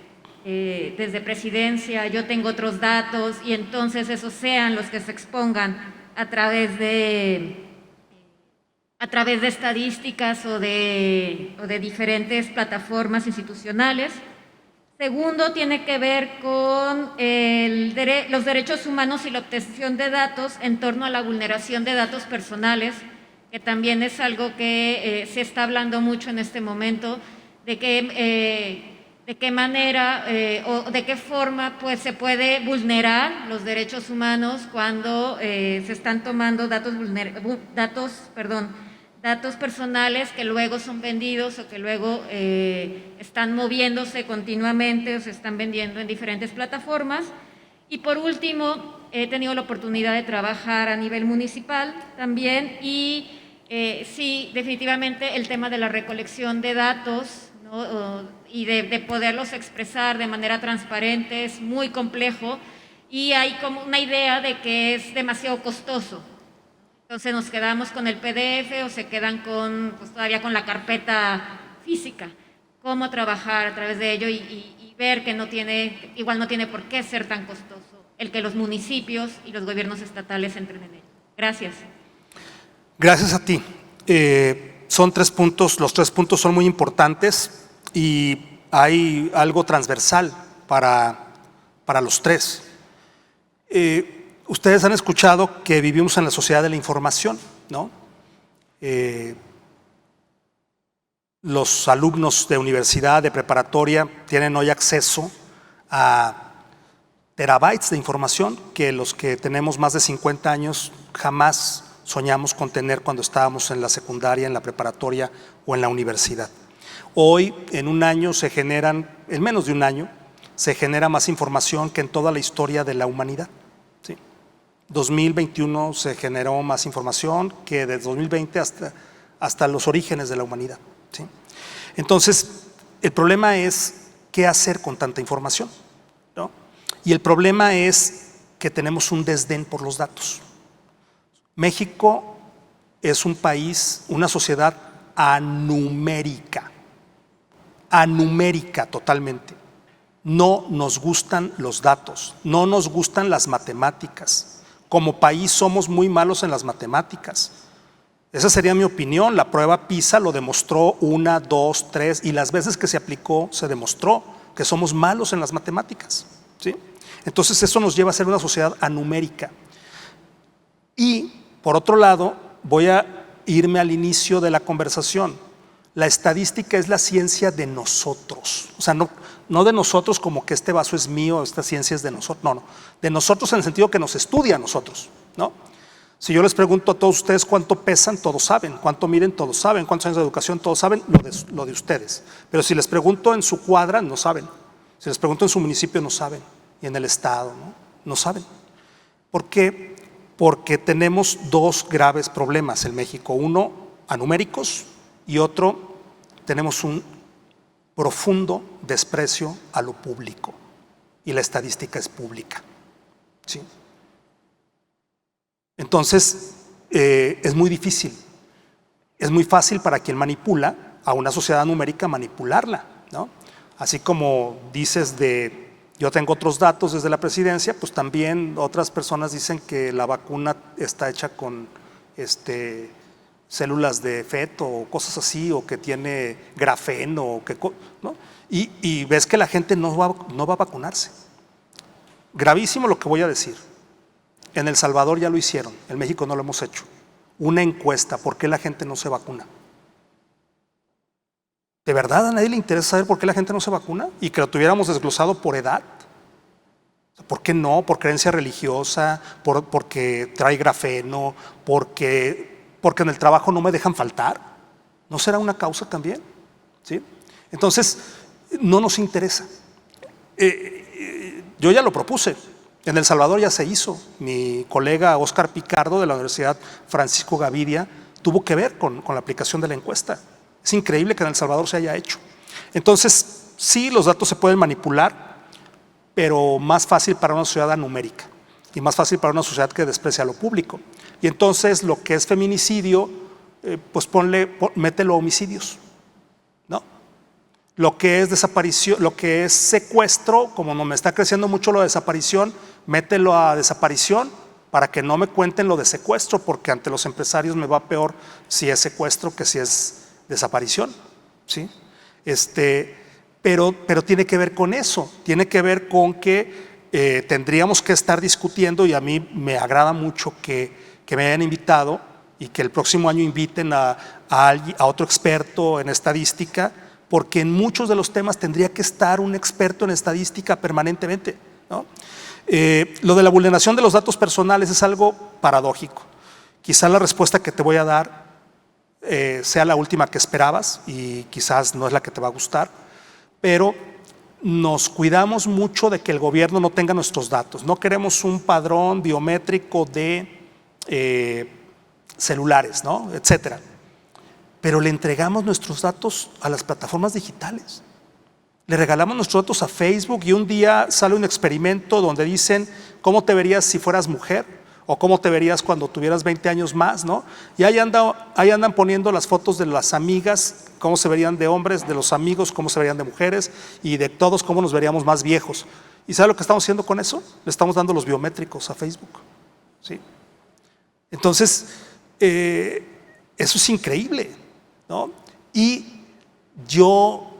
desde presidencia, yo tengo otros datos y entonces esos sean los que se expongan a través de estadísticas o de diferentes plataformas institucionales? Segundo, tiene que ver con los derechos humanos y la obtención de datos en torno a la vulneración de datos personales que también es algo que se está hablando mucho en este momento, de qué manera o de qué forma pues, se puede vulnerar los derechos humanos cuando se están tomando datos personales que luego son vendidos o que luego están moviéndose continuamente o se están vendiendo en diferentes plataformas. Y por último, he tenido la oportunidad de trabajar a nivel municipal también y sí, definitivamente el tema de la recolección de datos, ¿no? Y de poderlos expresar de manera transparente es muy complejo y hay como una idea de que es demasiado costoso. Entonces nos quedamos con el PDF o se quedan pues, todavía con la carpeta física. Cómo trabajar a través de ello y ver que igual no tiene por qué ser tan costoso el que los municipios y los gobiernos estatales entren en ello. Gracias. Gracias a ti. Son 3 puntos, los 3 puntos son muy importantes y hay algo transversal para los 3. Ustedes han escuchado que vivimos en la sociedad de la información, ¿no? Los alumnos de universidad, de preparatoria, tienen hoy acceso a terabytes de información que los que tenemos más de 50 años jamás soñamos con tener cuando estábamos en la secundaria, en la preparatoria o en la universidad. Hoy, en menos de un año, se genera más información que en toda la historia de la humanidad. ¿Sí? 2021 se generó más información que desde 2020 hasta los orígenes de la humanidad. ¿Sí? Entonces, el problema es qué hacer con tanta información, ¿no? Y el problema es que tenemos un desdén por los datos. México es un país, una sociedad anumérica totalmente. No nos gustan los datos, no nos gustan las matemáticas. Como país somos muy malos en las matemáticas. Esa sería mi opinión. La prueba PISA lo demostró 1, 2, 3 y las veces que se aplicó se demostró que somos malos en las matemáticas, ¿sí? Entonces eso nos lleva a ser una sociedad anumérica. Y por otro lado, voy a irme al inicio de la conversación. La estadística es la ciencia de nosotros, o sea, no de nosotros como que este vaso es mío, esta ciencia es de nosotros, no, de nosotros en el sentido que nos estudia a nosotros, ¿no? Si yo les pregunto a todos ustedes cuánto pesan, todos saben, cuánto miden, todos saben, cuántos años de educación, todos saben lo de ustedes. Pero si les pregunto en su cuadra, no saben. Si les pregunto en su municipio, no saben. Y en el estado, no saben. ¿Por qué? Porque tenemos 2 graves problemas en México. Uno, anuméricos, y otro, tenemos un profundo desprecio a lo público. Y la estadística es pública. ¿Sí? Entonces, es muy difícil. Es muy fácil para quien manipula a una sociedad numérica manipularla, ¿no? Así como dices yo tengo otros datos desde la presidencia, pues también otras personas dicen que la vacuna está hecha con células de feto o cosas así, o que tiene grafeno, ¿no? Y ves que la gente no va a vacunarse. Gravísimo lo que voy a decir. En El Salvador ya lo hicieron, en México no lo hemos hecho. Una encuesta, ¿por qué la gente no se vacuna? ¿De verdad a nadie le interesa saber por qué la gente no se vacuna? Y que lo tuviéramos desglosado por edad. ¿Por qué no? ¿Por creencia religiosa? ¿Porque trae grafeno? ¿Porque en el trabajo no me dejan faltar? ¿No será una causa también? ¿Sí? Entonces, no nos interesa. Yo ya lo propuse. En El Salvador ya se hizo. Mi colega Óscar Picardo de la Universidad Francisco Gavidia tuvo que ver con la aplicación de la encuesta. Es increíble que en El Salvador se haya hecho. Entonces, sí, los datos se pueden manipular, pero más fácil para una sociedad numérica y más fácil para una sociedad que desprecia lo público. Y entonces lo que es feminicidio, pues mételo a homicidios, ¿no? Lo que es desaparición, lo que es secuestro, como no me está creciendo mucho lo de desaparición, mételo a desaparición para que no me cuenten lo de secuestro, porque ante los empresarios me va peor si es secuestro que si es desaparición, ¿sí? Pero tiene que ver con eso, tiene que ver con que tendríamos que estar discutiendo, y a mí me agrada mucho que me hayan invitado y que el próximo año inviten a otro experto en estadística, porque en muchos de los temas tendría que estar un experto en estadística permanentemente, ¿no? Lo de la vulneración de los datos personales es algo paradójico. Quizás la respuesta que te voy a dar sea la última que esperabas y quizás no es la que te va a gustar, pero nos cuidamos mucho de que el gobierno no tenga nuestros datos. No queremos un padrón biométrico de celulares, ¿no? Etcétera. Pero le entregamos nuestros datos a las plataformas digitales. Le regalamos nuestros datos a Facebook y un día sale un experimento donde dicen cómo te verías si fueras mujer o cómo te verías cuando tuvieras 20 años más, ¿no? Y ahí andan poniendo las fotos de las amigas, cómo se verían de hombres, de los amigos, cómo se verían de mujeres y de todos cómo nos veríamos más viejos. ¿Y sabe lo que estamos haciendo con eso? Le estamos dando los biométricos a Facebook, ¿sí? Entonces, eso es increíble, ¿no? Y yo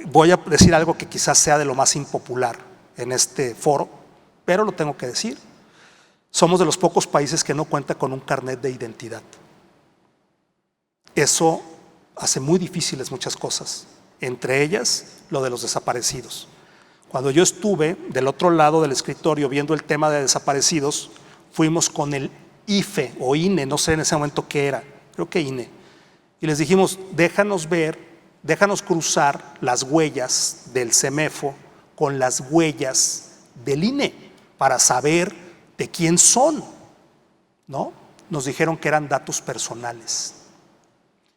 voy a decir algo que quizás sea de lo más impopular en este foro, pero lo tengo que decir. Somos de los pocos países que no cuenta con un carnet de identidad. Eso hace muy difíciles muchas cosas, entre ellas lo de los desaparecidos. Cuando yo estuve del otro lado del escritorio viendo el tema de desaparecidos, fuimos con el IFE o INE, no sé en ese momento qué era, creo que INE, y les dijimos, déjanos cruzar las huellas del CEMEFO con las huellas del INE para saber de quién son, ¿no? Nos dijeron que eran datos personales.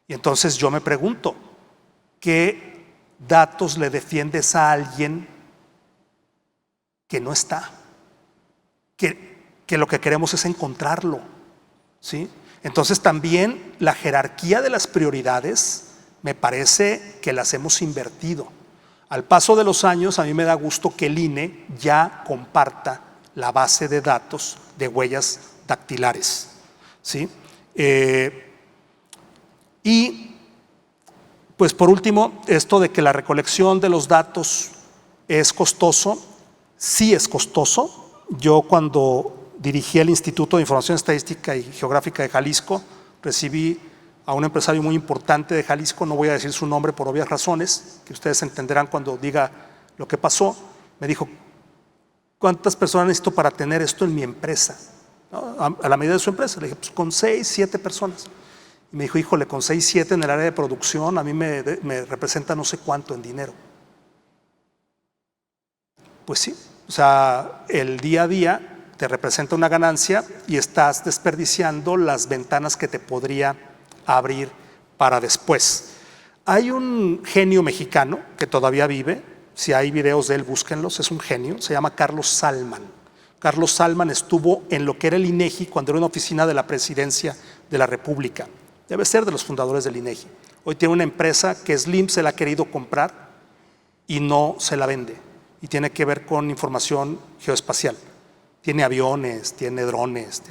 Y entonces yo me pregunto, ¿qué datos le defiendes a alguien que no está? Que lo que queremos es encontrarlo, ¿sí? Entonces también la jerarquía de las prioridades me parece que las hemos invertido. Al paso de los años, a mí me da gusto que el INE ya comparta la base de datos de huellas dactilares, ¿sí? Y pues por último, esto de que la recolección de los datos es costoso, sí es costoso. Yo cuando dirigí el Instituto de Información Estadística y Geográfica de Jalisco, recibí a un empresario muy importante de Jalisco, no voy a decir su nombre por obvias razones, que ustedes entenderán cuando diga lo que pasó. Me dijo, ¿cuántas personas necesito para tener esto en mi empresa? ¿No? A la medida de su empresa. Le dije, pues con 6, 7 personas. Y me dijo, híjole, con 6, 7 en el área de producción, a mí me representa no sé cuánto en dinero. Pues sí, o sea, el día a día te representa una ganancia y estás desperdiciando las ventanas que te podría abrir para después. Hay un genio mexicano que todavía vive, si hay videos de él, búsquenlos, es un genio, se llama Carlos Salman. Carlos Salman estuvo en lo que era el INEGI cuando era una oficina de la Presidencia de la República. Debe ser de los fundadores del INEGI. Hoy tiene una empresa que Slim se la ha querido comprar y no se la vende. Y tiene que ver con información geoespacial. Tiene aviones, tiene drones,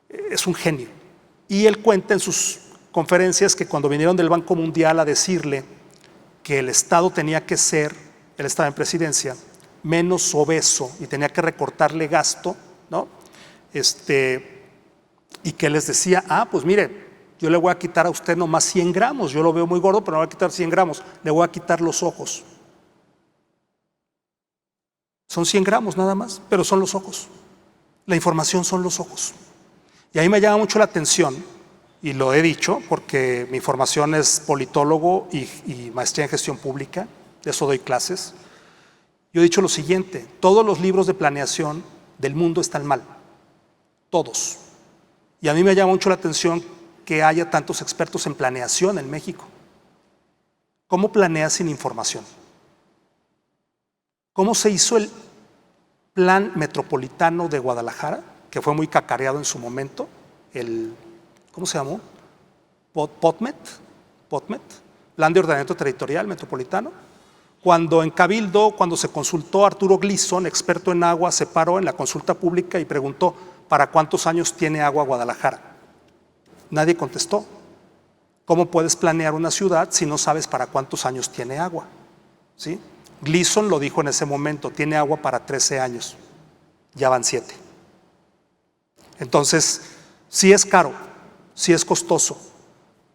es un genio. Y él cuenta en sus conferencias que cuando vinieron del Banco Mundial a decirle que el Estado tenía que ser, él estaba en presidencia, menos obeso y tenía que recortarle gasto, ¿no? Y que les decía, pues mire, yo le voy a quitar a usted nomás 100 gramos, yo lo veo muy gordo, pero le voy a quitar 100 gramos, le voy a quitar los ojos. Son 100 gramos nada más, pero son los ojos. La información son los ojos. Y ahí me llama mucho la atención, y lo he dicho, porque mi formación es politólogo y maestría en gestión pública, de eso doy clases. Yo he dicho lo siguiente, todos los libros de planeación del mundo están mal, todos. Y a mí me llama mucho la atención que haya tantos expertos en planeación en México. ¿Cómo planeas sin información? ¿Cómo se hizo el Plan Metropolitano de Guadalajara, que fue muy cacareado en su momento? ¿Cómo se llamó? POTMET, Plan de Ordenamiento Territorial Metropolitano. Cuando en Cabildo, cuando se consultó a Arturo Gleason, experto en agua, se paró en la consulta pública y preguntó, ¿para cuántos años tiene agua Guadalajara? Nadie contestó. ¿Cómo puedes planear una ciudad si no sabes para cuántos años tiene agua? ¿Sí? Gleason lo dijo en ese momento, tiene agua para 13 años, ya van 7. Entonces, sí es caro, sí es costoso,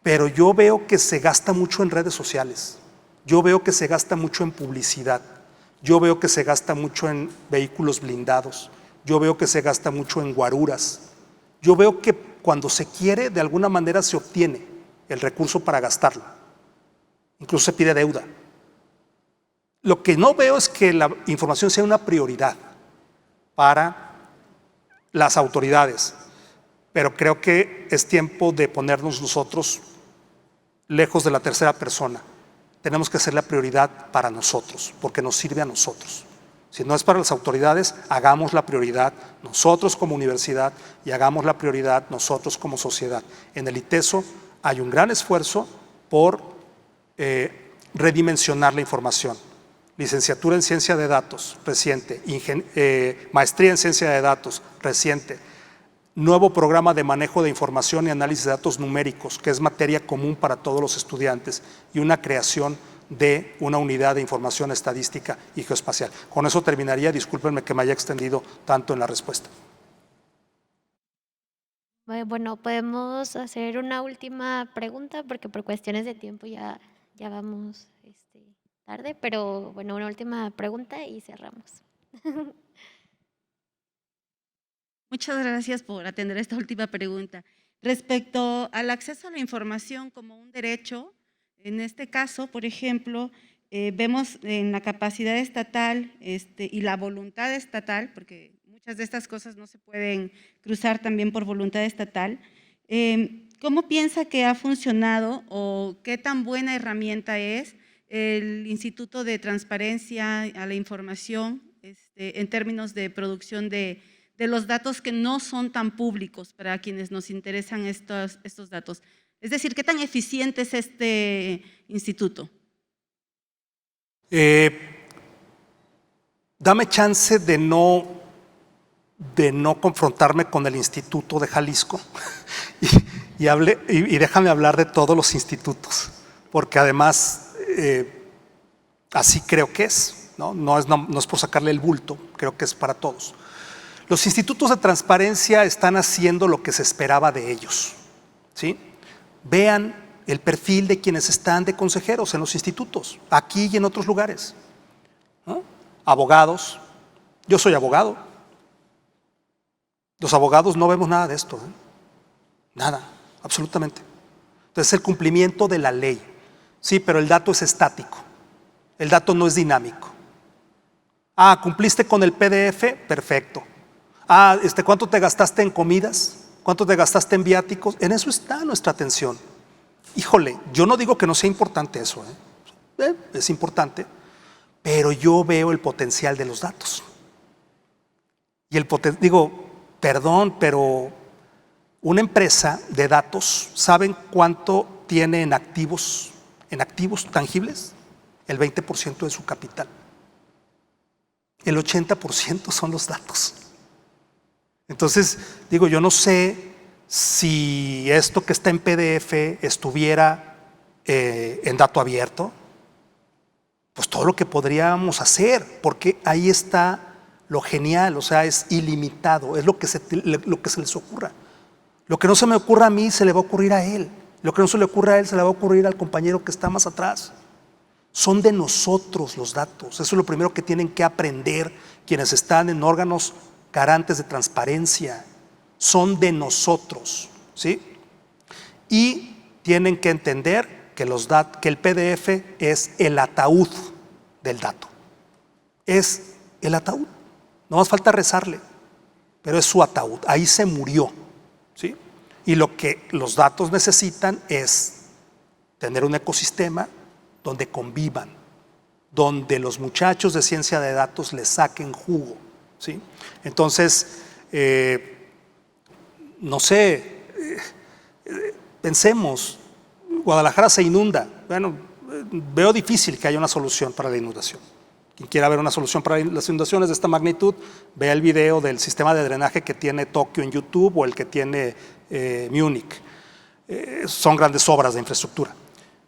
pero yo veo que se gasta mucho en redes sociales, yo veo que se gasta mucho en publicidad, yo veo que se gasta mucho en vehículos blindados, yo veo que se gasta mucho en guaruras, yo veo que cuando se quiere, de alguna manera se obtiene el recurso para gastarlo, incluso se pide deuda. Lo que no veo es que la información sea una prioridad para las autoridades, pero creo que es tiempo de ponernos nosotros lejos de la tercera persona. Tenemos que ser la prioridad para nosotros, porque nos sirve a nosotros. Si no es para las autoridades, hagamos la prioridad nosotros como universidad y hagamos la prioridad nosotros como sociedad. En el ITESO hay un gran esfuerzo por redimensionar la información. Licenciatura en Ciencia de Datos, reciente. Maestría en Ciencia de Datos, reciente. Nuevo programa de manejo de información y análisis de datos numéricos, que es materia común para todos los estudiantes, y una creación de una unidad de información estadística y geoespacial. Con eso terminaría, discúlpenme que me haya extendido tanto en la respuesta. Bueno, podemos hacer una última pregunta porque por cuestiones de tiempo ya vamos tarde, pero bueno, una última pregunta y cerramos. Muchas gracias por atender esta última pregunta. Respecto al acceso a la información como un derecho, en este caso, por ejemplo, vemos en la capacidad estatal y la voluntad estatal, porque muchas de estas cosas no se pueden cruzar también por voluntad estatal. ¿Cómo piensa que ha funcionado o qué tan buena herramienta es el Instituto de Transparencia a la Información en términos de producción de los datos que no son tan públicos para quienes nos interesan estos datos? Es decir, ¿qué tan eficiente es este instituto? Dame chance de no confrontarme con el Instituto de Jalisco y déjame hablar de todos los institutos, porque además así creo que es, no es por sacarle el bulto, creo que es para todos. Los institutos de transparencia están haciendo lo que se esperaba de ellos, ¿sí? Vean el perfil de quienes están de consejeros en los institutos, aquí y en otros lugares, ¿no? Abogados, yo soy abogado, los abogados no vemos nada de esto, nada, absolutamente. Entonces el cumplimiento de la ley, sí, pero el dato es estático, el dato no es dinámico. Ah, ¿cumpliste con el PDF? Perfecto. Ah, ¿cuánto te gastaste en comidas? ¿Cuánto te gastaste en viáticos? En eso está nuestra atención. Híjole, yo no digo que no sea importante eso, es importante, pero yo veo el potencial de los datos. Y perdón, pero una empresa de datos, ¿saben cuánto tiene en activos tangibles? El 20% de su capital. El 80% son los datos. Entonces, yo no sé si esto que está en PDF estuviera en dato abierto, pues todo lo que podríamos hacer, porque ahí está lo genial, o sea, es ilimitado, es lo que se les ocurra. Lo que no se me ocurra a mí se le va a ocurrir a él, lo que no se le ocurra a él se le va a ocurrir al compañero que está más atrás. Son de nosotros los datos, eso es lo primero que tienen que aprender quienes están en órganos garantes de transparencia, son de nosotros, ¿sí? Y tienen que entender que el PDF es el ataúd del dato, es el ataúd, no más falta rezarle, pero es su ataúd, ahí se murió, ¿sí? Y lo que los datos necesitan es tener un ecosistema donde convivan, donde los muchachos de ciencia de datos le saquen jugo, ¿sí? Entonces, no sé, pensemos, Guadalajara se inunda, bueno, veo difícil que haya una solución para la inundación. Quien quiera ver una solución para las inundaciones de esta magnitud, vea el video del sistema de drenaje que tiene Tokio en YouTube o el que tiene Múnich. Son grandes obras de infraestructura.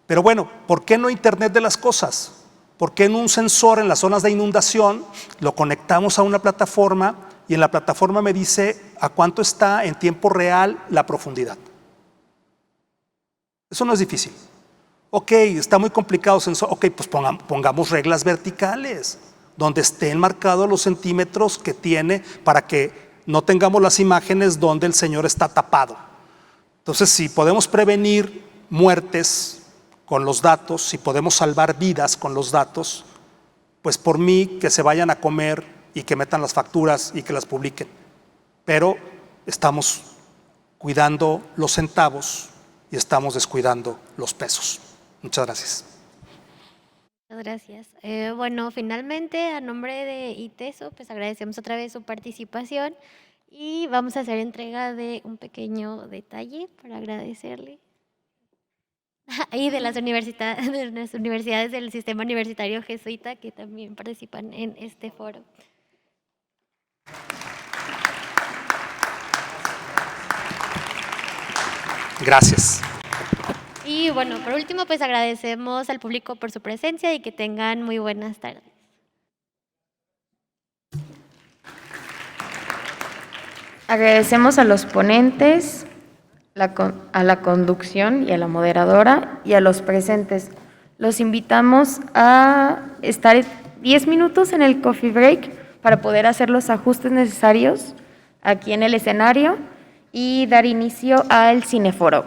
Pero bueno, ¿por qué no Internet de las cosas? ¿Por qué en un sensor en las zonas de inundación lo conectamos a una plataforma y en la plataforma me dice a cuánto está en tiempo real la profundidad? Eso no es difícil. Ok, está muy complicado, ok, pues pongamos reglas verticales, donde estén marcados los centímetros que tiene para que no tengamos las imágenes donde el señor está tapado. Entonces, si podemos prevenir muertes con los datos, si podemos salvar vidas con los datos, pues por mí que se vayan a comer y que metan las facturas y que las publiquen. Pero estamos cuidando los centavos y estamos descuidando los pesos. Muchas gracias. Muchas gracias. Bueno, finalmente, a nombre de ITESO, pues agradecemos otra vez su participación y vamos a hacer entrega de un pequeño detalle para agradecerle. Y de las universidades del sistema universitario jesuita que también participan en este foro. Gracias. Y bueno, por último, pues agradecemos al público por su presencia y que tengan muy buenas tardes. Agradecemos a los ponentes, a la conducción y a la moderadora y a los presentes. Los invitamos a estar 10 minutos en el coffee break para poder hacer los ajustes necesarios aquí en el escenario y dar inicio al cineforo.